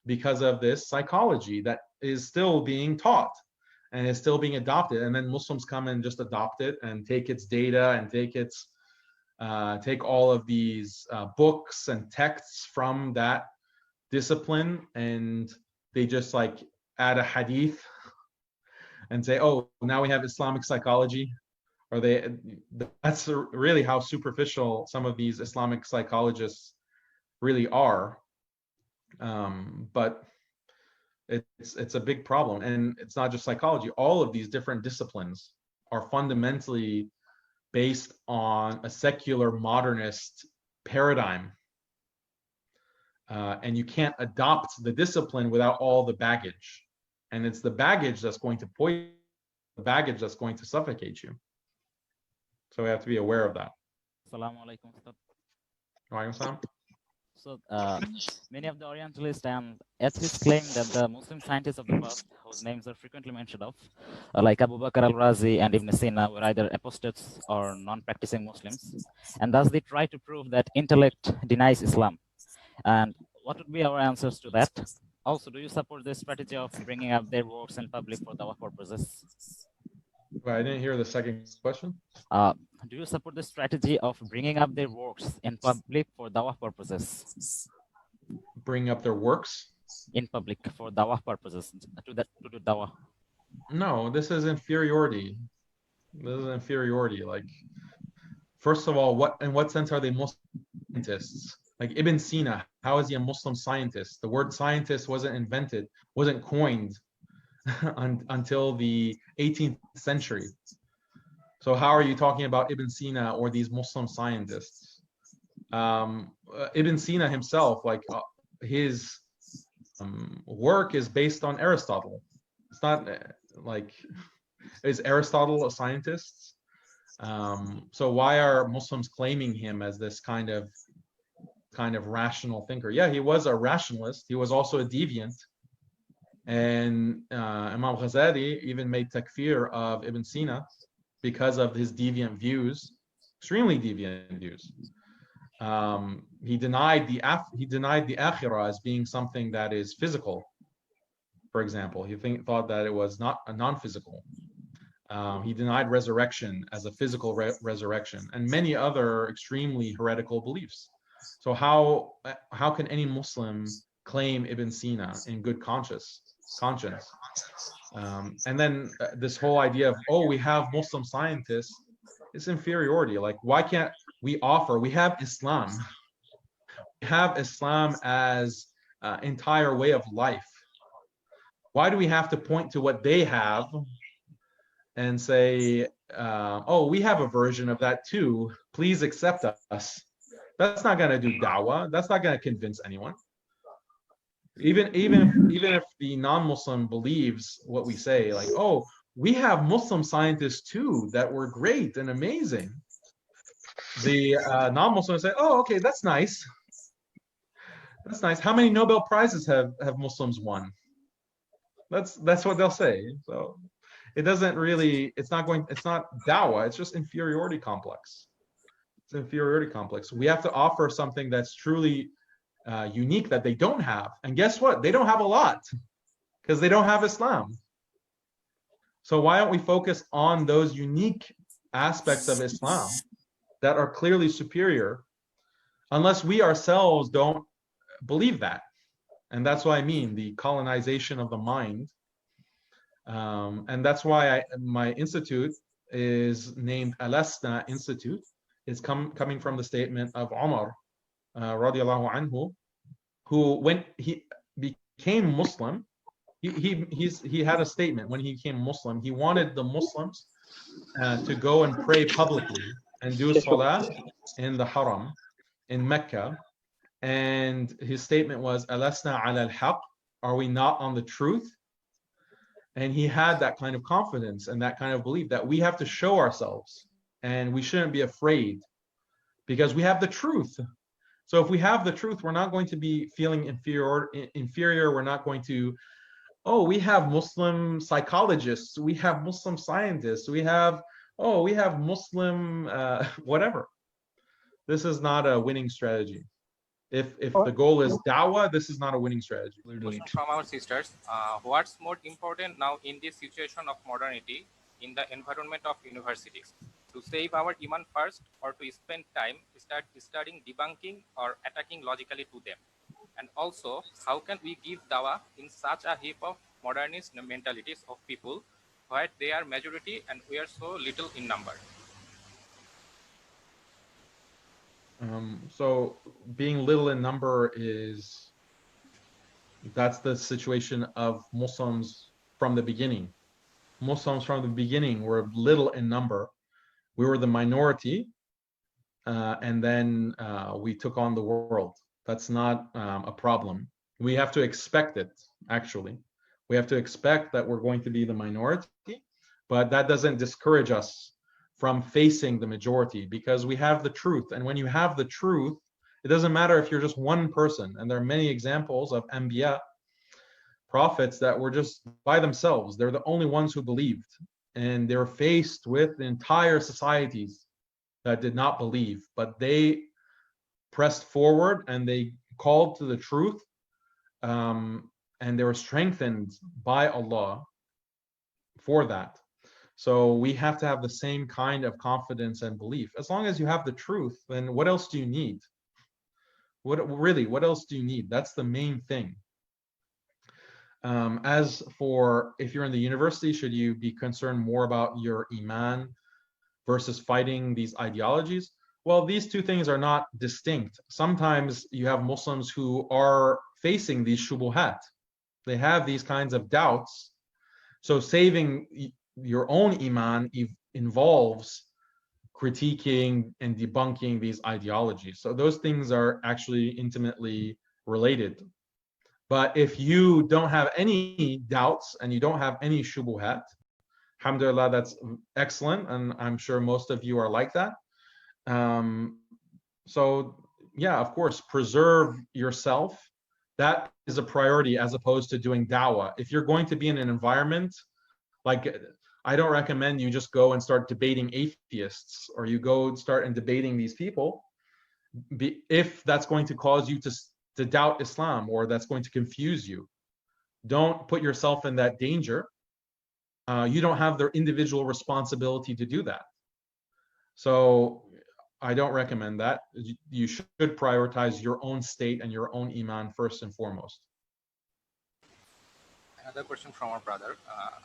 because of this psychology that is still being taught and is still being adopted. And then Muslims come and just adopt it and take its data and take all of these books and texts from that discipline, and they just like add a hadith and say, oh, now we have Islamic psychology. Or that's really how superficial some of these Islamic psychologists really are. But it's a big problem, and it's not just psychology. All of these different disciplines are fundamentally based on a secular modernist paradigm, and you can't adopt the discipline without all the baggage, and it's the baggage that's going to poison, the baggage that's going to suffocate you. So we have to be aware of that. Assalamu alaikum, Ustad. Wa alaikum salam. So many of the Orientalists and atheists claim that the Muslim scientists of the past, whose names are frequently mentioned of, like Abu Bakr al-Razi and Ibn Sina, were either apostates or non-practicing Muslims, and thus they try to prove that intellect denies Islam. And what would be our answers to that? Also, do you support the strategy of bringing up their works in public for dawah purposes? Well, I didn't hear the second question. Do you support the strategy of bringing up their works in public for dawah purposes? Bring up their works? In public for dawah purposes, to do dawah. No, this is inferiority. This is inferiority. Like, first of all, in what sense are they Muslim scientists? Like Ibn Sina, how is he a Muslim scientist? The word scientist wasn't coined until the 18th century. So how are you talking about Ibn Sina or these Muslim scientists? Ibn Sina himself, like his work is based on Aristotle. It's not like, is Aristotle a scientist? So why are Muslims claiming him as this kind of rational thinker? Yeah, he was a rationalist. He was also a deviant. And Imam Ghazali even made takfir of Ibn Sina because of his deviant views, extremely deviant views. He denied the akhirah as being something that is physical. for example. He thought that it was not a non-physical. He denied resurrection as a physical resurrection, and many other extremely heretical beliefs. So how can any Muslim claim Ibn Sina in good conscience? And then this whole idea of, oh, we have Muslim scientists, it's inferiority. Like, why can't we have Islam. We have Islam as entire way of life. Why do we have to point to what they have and say, oh, we have a version of that too, please accept us? That's not going to do da'wah. That's not going to convince anyone. Even if the non-Muslim believes what we say, like, oh, we have Muslim scientists too that were great and amazing. The non-Muslims say, oh, okay, that's nice. That's nice. How many Nobel Prizes have Muslims won? That's what they'll say. So it doesn't really, it's not da'wah, it's just inferiority complex. It's inferiority complex. We have to offer something that's truly unique that they don't have. And guess what? They don't have a lot because they don't have Islam. So why don't we focus on those unique aspects of Islam that are clearly superior, unless we ourselves don't believe that? And that's what I mean, the colonization of the mind. And that's why my institute is named Al-Asna Institute. It's coming from the statement of Umar radiallahu anhu, who when he became Muslim, he had a statement when he became Muslim. He wanted the Muslims to go and pray publicly and do salah in the Haram in Mecca. And his statement was, Alasna ala al-haq, are we not on the truth? And he had that kind of confidence and that kind of belief that we have to show ourselves and we shouldn't be afraid because we have the truth. So if we have the truth, we're not going to be feeling inferior. We're not going to, oh, we have Muslim psychologists, we have Muslim scientists, we have Muslim whatever. This is not a winning strategy. If the goal is da'wah, this is not a winning strategy. From our sisters, what's more important now in this situation of modernity in the environment of universities? To save our iman first, or to spend time studying debunking or attacking logically to them? And also, how can we give dawah in such a heap of modernist mentalities of people where they are majority and we are so little in number? So being little in number that's the situation of Muslims from the beginning. Muslims from the beginning were little in number. We were the minority, and then we took on the world. That's not a problem. We have to expect it, actually. We have to expect that we're going to be the minority, but that doesn't discourage us from facing the majority because we have the truth. And when you have the truth, it doesn't matter if you're just one person. And there are many examples of Anbiya, prophets, that were just by themselves. They're the only ones who believed. And they were faced with entire societies that did not believe, but they pressed forward and they called to the truth, and they were strengthened by Allah for that. So we have to have the same kind of confidence and belief. As long as you have the truth, then what else do you need? What else do you need? That's the main thing. As for if you're in the university, should you be concerned more about your iman versus fighting these ideologies? Well, these two things are not distinct. Sometimes you have Muslims who are facing these shubuhat. They have these kinds of doubts. So saving your own iman involves critiquing and debunking these ideologies. So those things are actually intimately related. But if you don't have any doubts and you don't have any shubuhat, alhamdulillah, that's excellent. And I'm sure most of you are like that. So yeah, of course, preserve yourself. That is a priority as opposed to doing da'wah. If you're going to be in an environment, like, I don't recommend you just go and start debating atheists, or you go and start and debating these people, if that's going to cause you to doubt Islam, or that's going to confuse you. don't put yourself in that danger. You don't have their individual responsibility to do that. So I don't recommend that. You should prioritize your own state and your own iman first and foremost. Another question from our brother.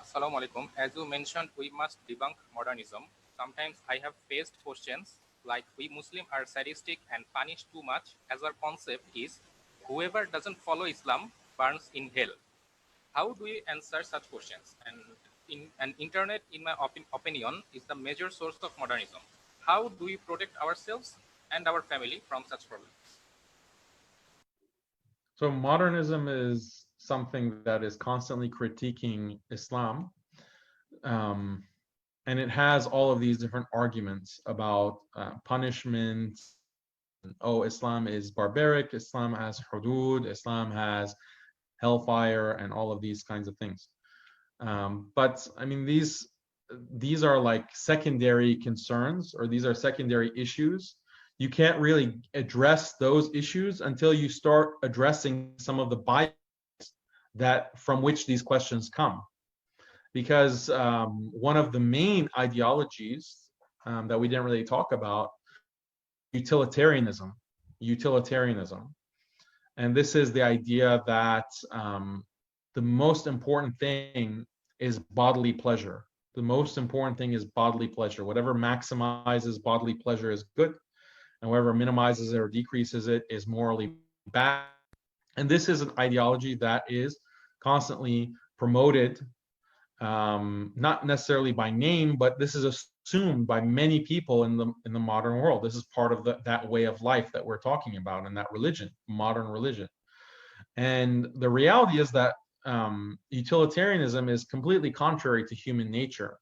Assalamu alaikum. As you mentioned, we must debunk modernism. Sometimes I have faced questions like we Muslims are sadistic and punish too much, as our concept is whoever doesn't follow Islam burns in hell. How do you answer such questions? And internet, in my opinion, is the major source of modernism. How do we protect ourselves and our family from such problems? So modernism is something that is constantly critiquing Islam. And it has all of these different arguments about punishment. Oh, Islam is barbaric, Islam has hudud, Islam has hellfire, and all of these kinds of things. But I mean, these are like secondary concerns, or these are secondary issues. You can't really address those issues until you start addressing some of the bias that from which these questions come. Because one of the main ideologies that we didn't really talk about, utilitarianism. And this is the idea that the most important thing is bodily pleasure. The most important thing is bodily pleasure. Whatever maximizes bodily pleasure is good, and whatever minimizes it or decreases it is morally bad. And this is an ideology that is constantly promoted, not necessarily by name, but this is assumed by many people in the modern world. This is part of that way of life that we're talking about, and that religion, modern religion. And the reality is that utilitarianism is completely contrary to human nature.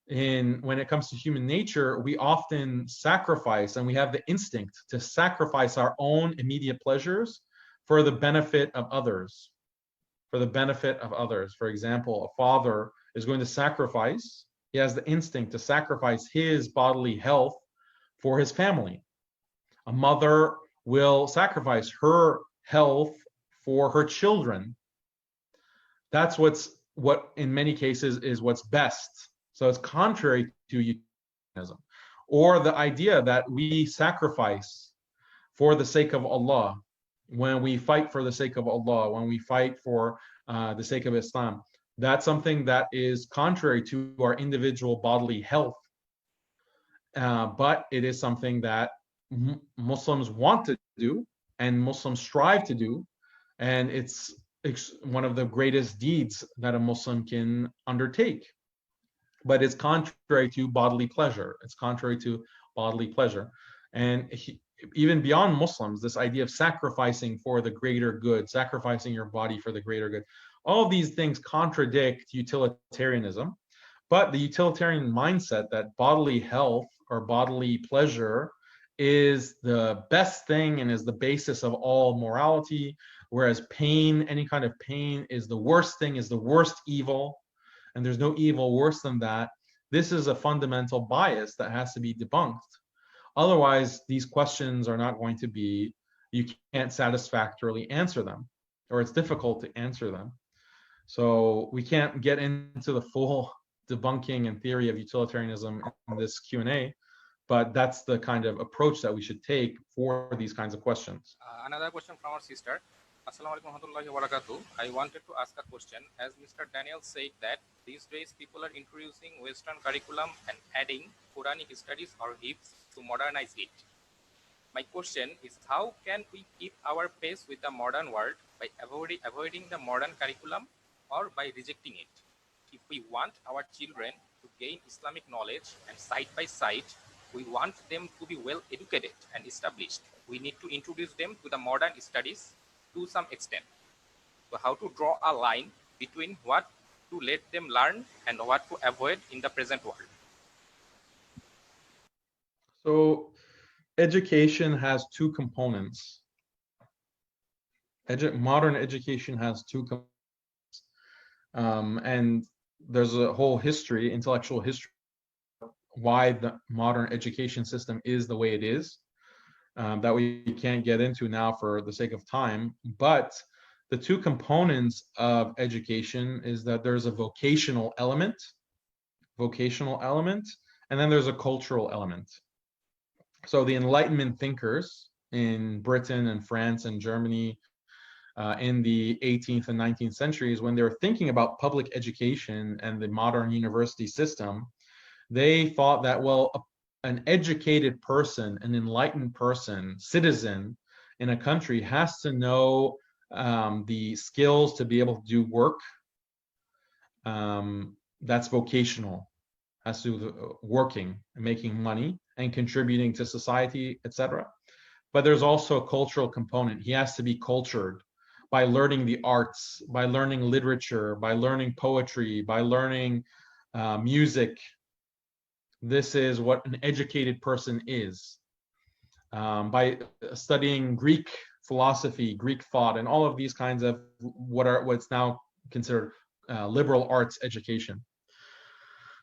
When it comes to human nature, we often sacrifice, and we have the instinct to sacrifice our own immediate pleasures for the benefit of others. For example, a father is going to sacrifice, he has the instinct to sacrifice his bodily health for his family. A mother will sacrifice her health for her children. That's what in many cases is what's best. So it's contrary to utilitarianism. Or the idea that we sacrifice for the sake of Allah, when we fight for the sake of Allah, when we fight for the sake of Islam, that's something that is contrary to our individual bodily health. But it is something that Muslims want to do, and Muslims strive to do, and it's one of the greatest deeds that a Muslim can undertake. But it's contrary to bodily pleasure. And even beyond Muslims, this idea of sacrificing for the greater good, sacrificing your body for the greater good, all of these things contradict utilitarianism. But the utilitarian mindset that bodily health or bodily pleasure is the best thing and is the basis of all morality, whereas pain, any kind of pain, is the worst thing, is the worst evil, and there's no evil worse than that. This is a fundamental bias that has to be debunked. Otherwise, these questions are not going to be, you can't satisfactorily answer them, or it's difficult to answer them. So we can't get into the full debunking and theory of utilitarianism in this Q&A, but that's the kind of approach that we should take for these kinds of questions. Another question from our sister. Assalamu alaikum warahmatullahi wabarakatuh. I wanted to ask a question. As Mr. Daniel said that these days people are introducing Western curriculum and adding Quranic studies or hifz to modernize it. My question is, how can we keep our pace with the modern world by avoiding the modern curriculum or by rejecting it? If we want our children to gain Islamic knowledge and side by side, we want them to be well educated and established, we need to introduce them to the modern studies to some extent. So how to draw a line between what to let them learn and what to avoid in the present world? So education has two components. Modern education has two components. And there's a whole history, intellectual history, why the modern education system is the way it is, that we can't get into now for the sake of time. But the two components of education is that there's a vocational element, and then there's a cultural element. So the Enlightenment thinkers in Britain and France and Germany in the 18th and 19th centuries, when they were thinking about public education and the modern university system, they thought that, well, an educated person, an enlightened person, citizen in a country has to know the skills to be able to do work. That's vocational, has to do with working and making money and contributing to society, etc. But there's also a cultural component. He has to be cultured by learning the arts, by learning literature, by learning poetry, by learning music. This is what an educated person is. By studying Greek philosophy, Greek thought, and all of these kinds of what's now considered liberal arts education.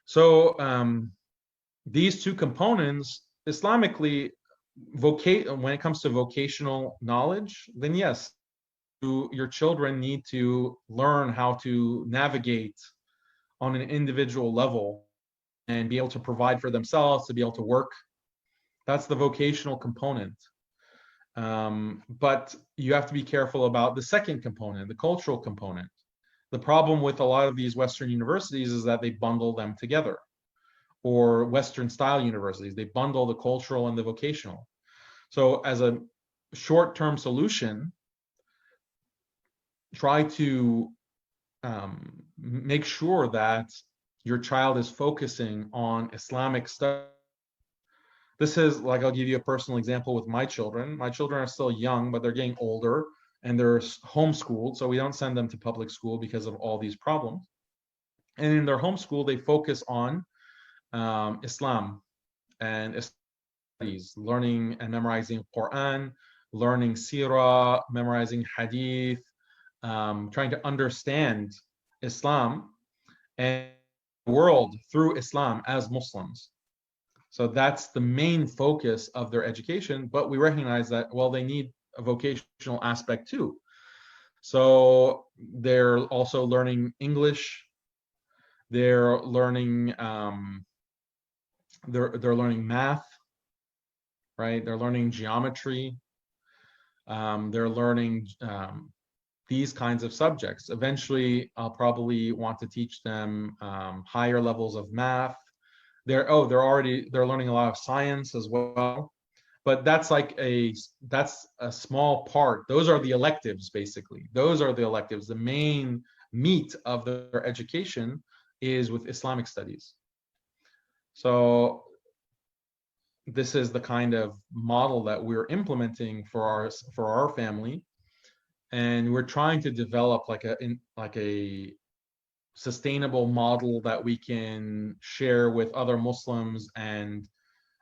So these two components, Islamically, when it comes to vocational knowledge, then yes, your children need to learn how to navigate on an individual level and be able to provide for themselves, to be able to work. That's the vocational component. But you have to be careful about the second component, the cultural component. The problem with a lot of these Western universities is that they bundle them together, or Western style universities, they bundle the cultural and the vocational. So as a short-term solution, try to make sure that your child is focusing on Islamic studies. This is, like, I'll give you a personal example with my children. My children are still young, but they're getting older and they're homeschooled, so we don't send them to public school because of all these problems. And in their homeschool, they focus on Islam and studies, learning and memorizing Quran, learning Sirah, memorizing Hadith, trying to understand Islam and the world through Islam as Muslims. So that's the main focus of their education, but we recognize that, well, they need a vocational aspect too. So they're also learning English, they're learning they're learning math, right? They're learning geometry, they're learning these kinds of subjects. Eventually, I'll probably want to teach them higher levels of math. They're learning a lot of science as well. But that's a small part. Those are the electives, basically. Those are the electives. The main meat of their education is with Islamic studies. So this is the kind of model that we're implementing for our family, and we're trying to develop like a sustainable model that we can share with other Muslims and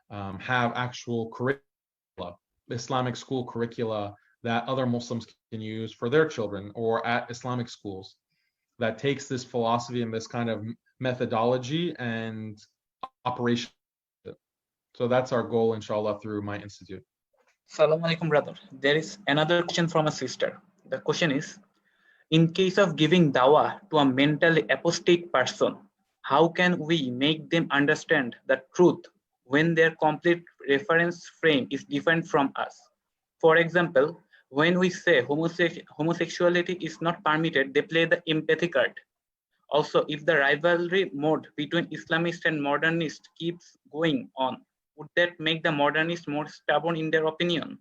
have actual curricula, Islamic school curricula that other Muslims can use for their children or at Islamic schools, that takes this philosophy and this kind of methodology and operation. So that's our goal, inshallah, through my institute. Assalamu alaikum, brother. There is another question from a sister. The question is, in case of giving dawah to a mentally apostate person, how can we make them understand the truth when their complete reference frame is different from us? For example, when we say homosexuality is not permitted, they play the empathy card. Also, if the rivalry mode between Islamists and modernists keeps going on, would that make the modernists more stubborn in their opinion?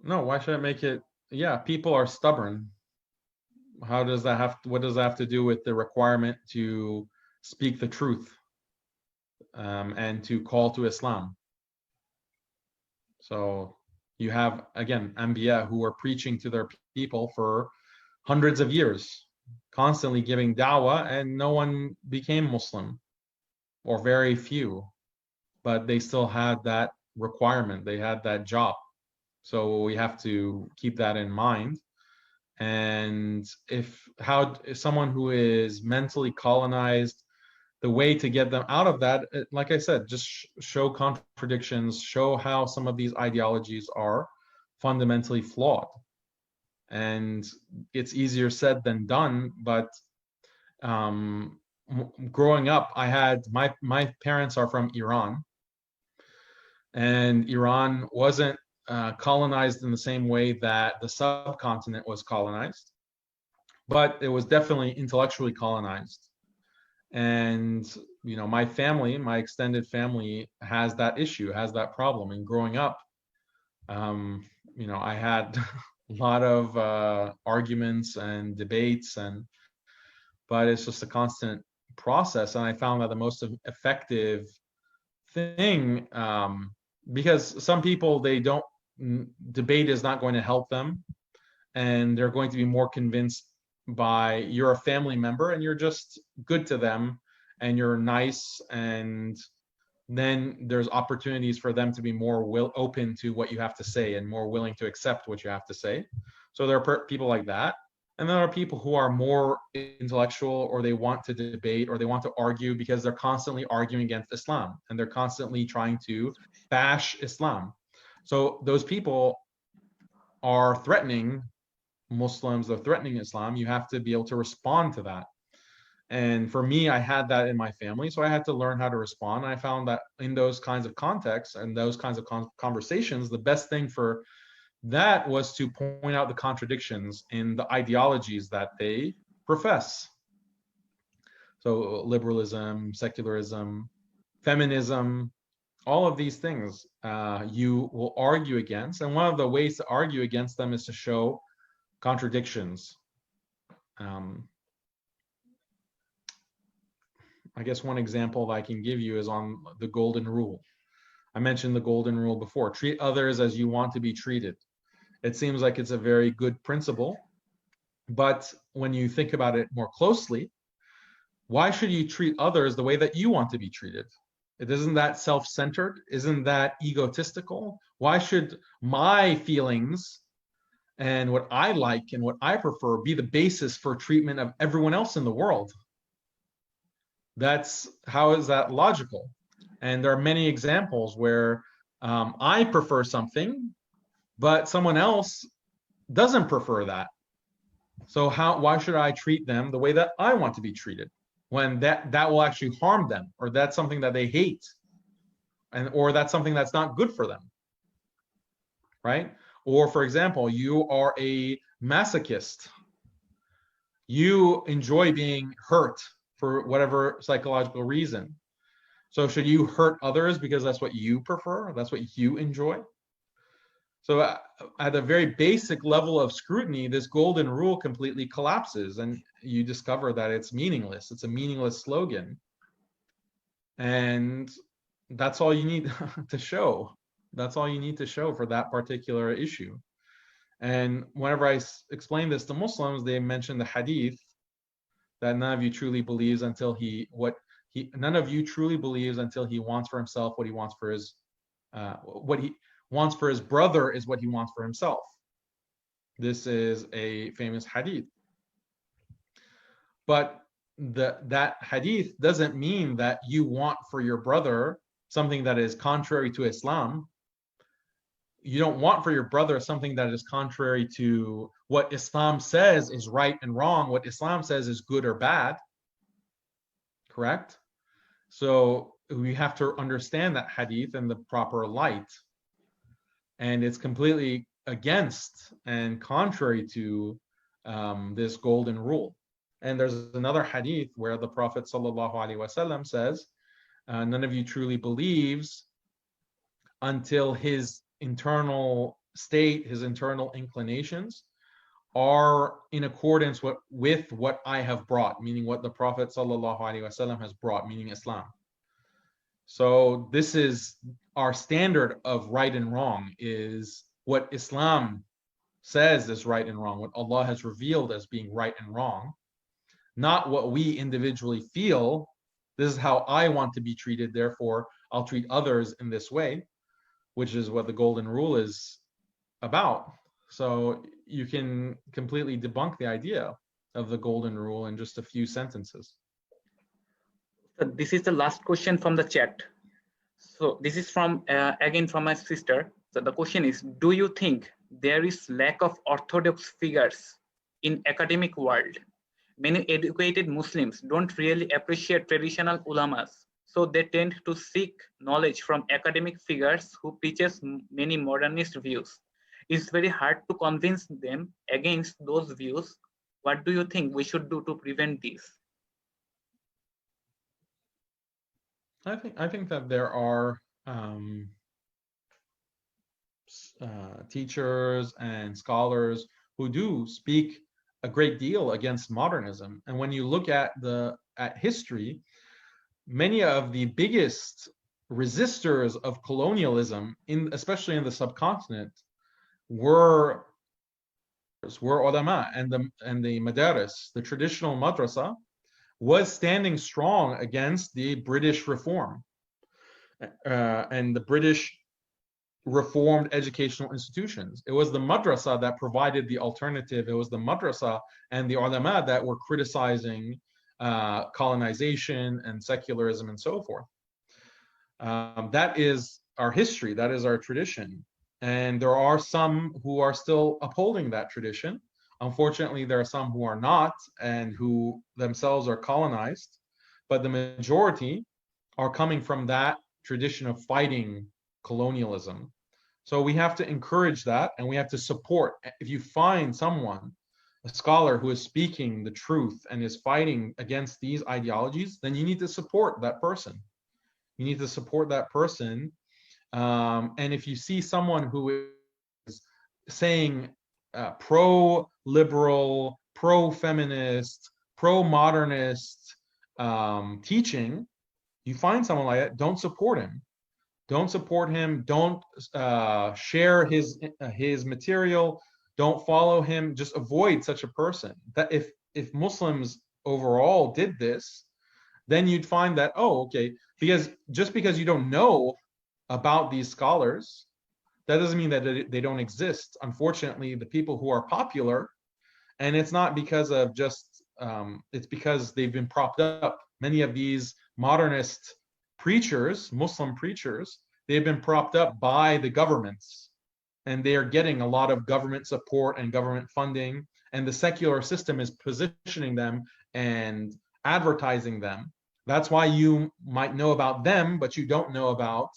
No, why should I make it? Yeah, people are stubborn. What does that have to do with the requirement to speak the truth and to call to Islam? So you have, again, Anbiya who are preaching to their people for hundreds of years, constantly giving da'wah, and no one became Muslim, or very few, but they still had that requirement, they had that job. So we have to keep that in mind. And if someone who is mentally colonized, the way to get them out of that, like I said, just show contradictions, show how some of these ideologies are fundamentally flawed. and it's easier said than done. But growing up, I had my parents are from Iran, and Iran wasn't colonized in the same way that the subcontinent was colonized, but it was definitely intellectually colonized. And my family, my extended family, has that issue, has that problem. And growing up, I had a lot of arguments and debates, but it's just a constant process. And I found that the most effective thing, because some people, debate is not going to help them, and they're going to be more convinced by you're a family member and you're just good to them and you're nice, and then there's opportunities for them to be more open to what you have to say and more willing to accept what you have to say. So there are people like that. And there are people who are more intellectual, or they want to debate, or they want to argue because they're constantly arguing against Islam and they're constantly trying to bash Islam. So those people are threatening Muslims, they're threatening Islam. You have to be able to respond to that. And for me, I had that in my family, so I had to learn how to respond. And I found that in those kinds of contexts and those kinds of conversations, the best thing for that was to point out the contradictions in the ideologies that they profess. So liberalism, secularism, feminism, all of these things you will argue against. And one of the ways to argue against them is to show contradictions. I guess one example that I can give you is on the golden rule. I mentioned the golden rule before. Treat others as you want to be treated. It seems like it's a very good principle, but when you think about it more closely, why should you treat others the way that you want to be treated? Isn't that self-centered? Isn't that egotistical? Why should my feelings and what I like and what I prefer be the basis for treatment of everyone else in the world? How is that logical? And there are many examples where I prefer something, but someone else doesn't prefer that. So why should I treat them the way that I want to be treated, when that will actually harm them, or that's something that they hate, or that's something that's not good for them, right? Or for example, you are a masochist. You enjoy being hurt for whatever psychological reason. So should you hurt others because that's what you prefer? That's what you enjoy? So at a very basic level of scrutiny, this golden rule completely collapses, and you discover that it's meaningless. It's a meaningless slogan. And that's all you need to show. That's all you need to show for that particular issue. And whenever I explain this to Muslims, they mention the hadith that none of you truly believes until none of you truly believes until he wants for himself what he wants for his what he wants for his brother is what he wants for himself. This is a famous hadith. But that hadith doesn't mean that you want for your brother something that is contrary to Islam. You don't want for your brother something that is contrary to what Islam says is right and wrong, what Islam says is good or bad. Correct? So we have to understand that hadith in the proper light. And it's completely against and contrary to this golden rule. And there's another hadith where the Prophet ﷺ says, none of you truly believes until his internal state, his internal inclinations are in accordance with what I have brought, meaning what the Prophet ﷺ has brought, meaning Islam. So this is our standard of right and wrong, is what Islam says is right and wrong, what Allah has revealed as being right and wrong, not what we individually feel. This is how I want to be treated, therefore I'll treat others in this way, which is what the golden rule is about. So you can completely debunk the idea of the golden rule in just a few sentences. So this is the last question from the chat. So this is from again from my sister. So the question is, do you think there is lack of orthodox figures in academic world. Many educated Muslims don't really appreciate traditional ulamas, so they tend to seek knowledge from academic figures who preaches many modernist views. It's very hard to convince them against those views. What do you think we should do to prevent this? I think that there are teachers and scholars who do speak a great deal against modernism. And when you look at history, many of the biggest resistors of colonialism, especially in the subcontinent, were ulama, and the madaris, the traditional madrasa, was standing strong against the British reform and the British reformed educational institutions. It was the madrasa that provided the alternative. It was the madrasa and the ulama that were criticizing colonization and secularism and so forth. That is our history. That is our tradition. And there are some who are still upholding that tradition. Unfortunately, there are some who are not and who themselves are colonized, but the majority are coming from that tradition of fighting colonialism. So we have to encourage that, and we have to support. If you find someone, a scholar who is speaking the truth and is fighting against these ideologies, then you need to support that person. You need to support that person. And if you see someone who is saying pro-liberal, pro-feminist, pro-modernist teaching, you find someone like that, don't support him. Don't support him. Don't share his material. Don't follow him. Just avoid such a person. That if Muslims overall did this, then you'd find that, oh, okay, because just because you don't know about these scholars, that doesn't mean that they don't exist. Unfortunately, the people who are popular, and it's not because of just, it's because they've been propped up. Many of these modernist preachers, Muslim preachers, they've been propped up by the governments, and they are getting a lot of government support and government funding, and the secular system is positioning them and advertising them. That's why you might know about them, but you don't know about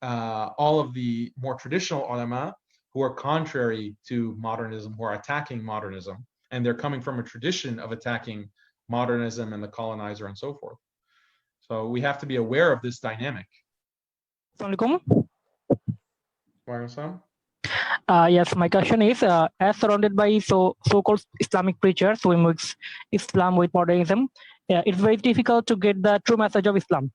all of the more traditional ulama who are contrary to modernism, who are attacking modernism, and they're coming from a tradition of attacking modernism and the colonizer and so forth. So we have to be aware of this dynamic. Assalamualaikum. Yes, my question is, as surrounded by so-called Islamic preachers who mix Islam with modernism, it's very difficult to get the true message of Islam.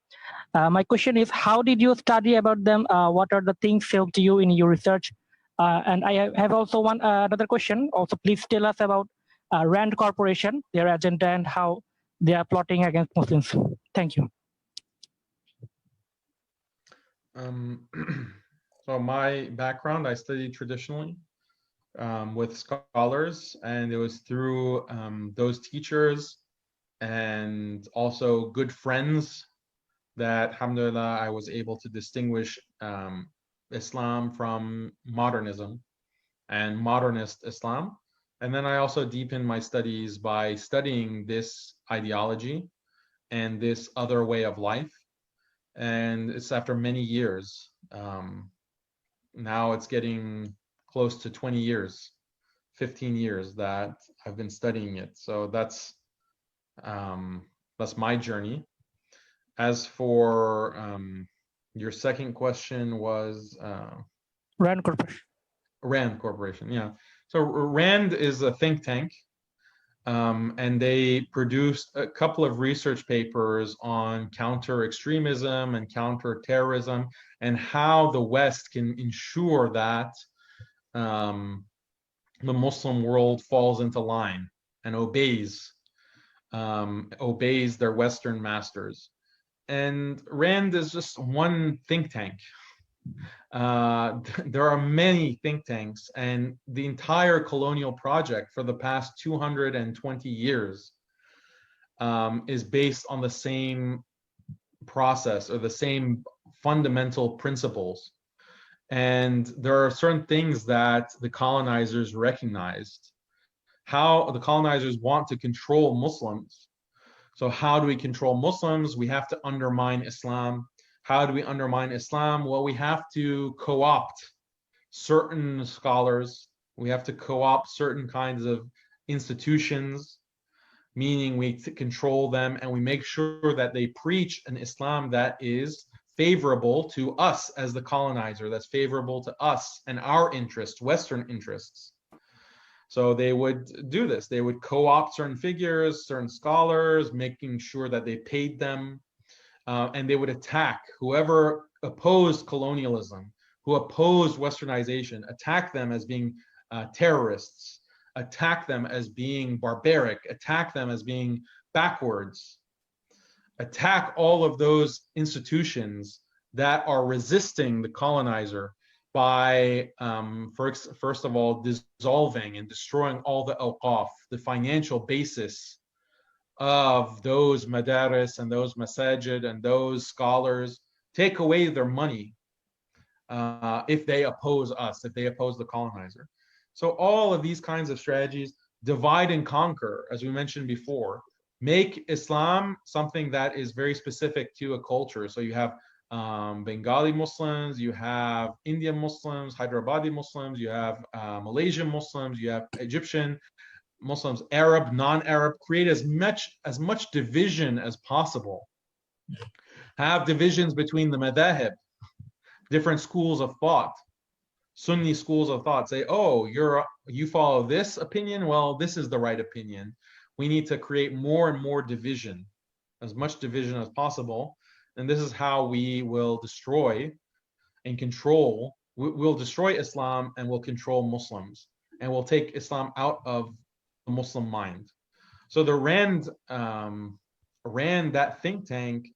My question is, how did you study about them? What are the things helped you in your research? And I have also another question. Also, please tell us about Rand Corporation, their agenda, and how they are plotting against Muslims. Thank you. So my background, I studied traditionally with scholars, and it was through those teachers and also good friends that, alhamdulillah, I was able to distinguish Islam from modernism and modernist Islam. And then I also deepened my studies by studying this ideology and this other way of life. And it's after many years. Now it's getting close to 20 years, 15 years that I've been studying it. So that's my journey. As for your second question was Rand Corporation. Rand Corporation, yeah. So Rand is a think tank, and they produced a couple of research papers on counter-extremism and counter-terrorism and how the West can ensure that the Muslim world falls into line and obeys their Western masters. And Rand is just one think tank. There are many think tanks, and the entire colonial project for the past 220 years is based on the same process or the same fundamental principles. And there are certain things that the colonizers recognized. How the colonizers want to control Muslims. So how do we control Muslims? We have to undermine Islam. How do we undermine Islam? Well, we have to co-opt certain scholars. We have to co-opt certain kinds of institutions, meaning we control them, and we make sure that they preach an Islam that is favorable to us as the colonizer, that's favorable to us and our interests, Western interests. So they would do this. They would co-opt certain figures, certain scholars, making sure that they paid them, and they would attack whoever opposed colonialism, who opposed Westernization, attack them as being terrorists, attack them as being barbaric, attack them as being backwards, attack all of those institutions that are resisting the colonizer by, first of all, dissolving and destroying all the awqaf, the financial basis of those madaris and those masajid and those scholars, take away their money if they oppose us, if they oppose the colonizer. So all of these kinds of strategies, divide and conquer, as we mentioned before, make Islam something that is very specific to a culture. So you have Bengali Muslims, you have Indian Muslims, Hyderabadi Muslims, you have Malaysian Muslims, you have Egyptian Muslims, Arab, non-Arab. Create as much division as possible. Have divisions between the madhahib, different schools of thought, Sunni schools of thought. Say, oh, you follow this opinion, well, this is the right opinion. We need to create more and more division, as much division as possible. And this is how we will destroy and control. We'll destroy Islam and we'll control Muslims, and we'll take Islam out of the Muslim mind. So the Rand, that think tank,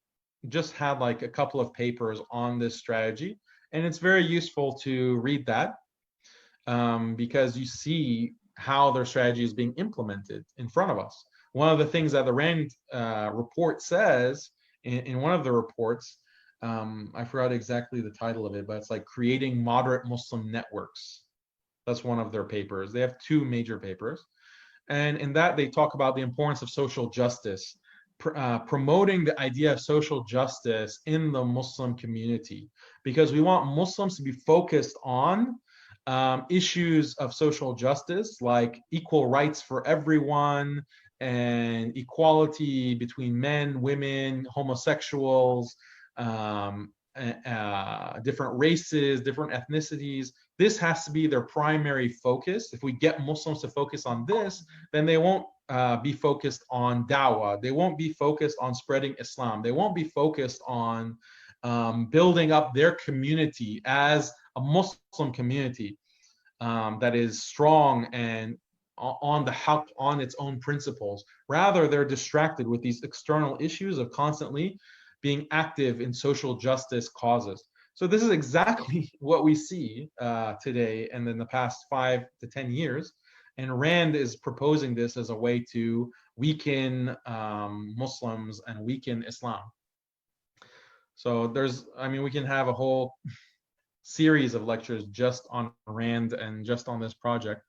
just had like a couple of papers on this strategy, and it's very useful to read that because you see how their strategy is being implemented in front of us. One of the things that the Rand report says in one of the reports, I forgot exactly the title of it, but it's like creating moderate Muslim networks. That's one of their papers. They have two major papers. And in that, they talk about the importance of social justice, promoting the idea of social justice in the Muslim community, because we want Muslims to be focused on issues of social justice, like equal rights for everyone and equality between men, women, homosexuals, different races, different ethnicities. This has to be their primary focus. If we get Muslims to focus on this, then they won't be focused on dawah. They won't be focused on spreading Islam. They won't be focused on building up their community as a Muslim community that is strong and on the haqq, on its own principles. Rather, they're distracted with these external issues of constantly being active in social justice causes. So this is exactly what we see today and in the past 5 to 10 years. And Rand is proposing this as a way to weaken Muslims and weaken Islam. So we can have a whole series of lectures just on Rand and just on this project,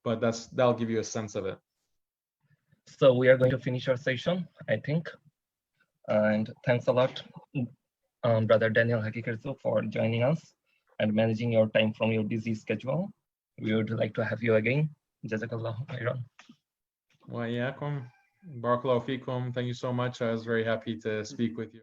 but that'll give you a sense of it. So we are going to finish our session, I think. And thanks a lot, Brother Daniel Haqiqatjou, for joining us and managing your time from your busy schedule. We would like to have you again. Jazakallah khairan. Wa iyyakum. Barakallahu feekum. Thank you so much. I was very happy to speak with you.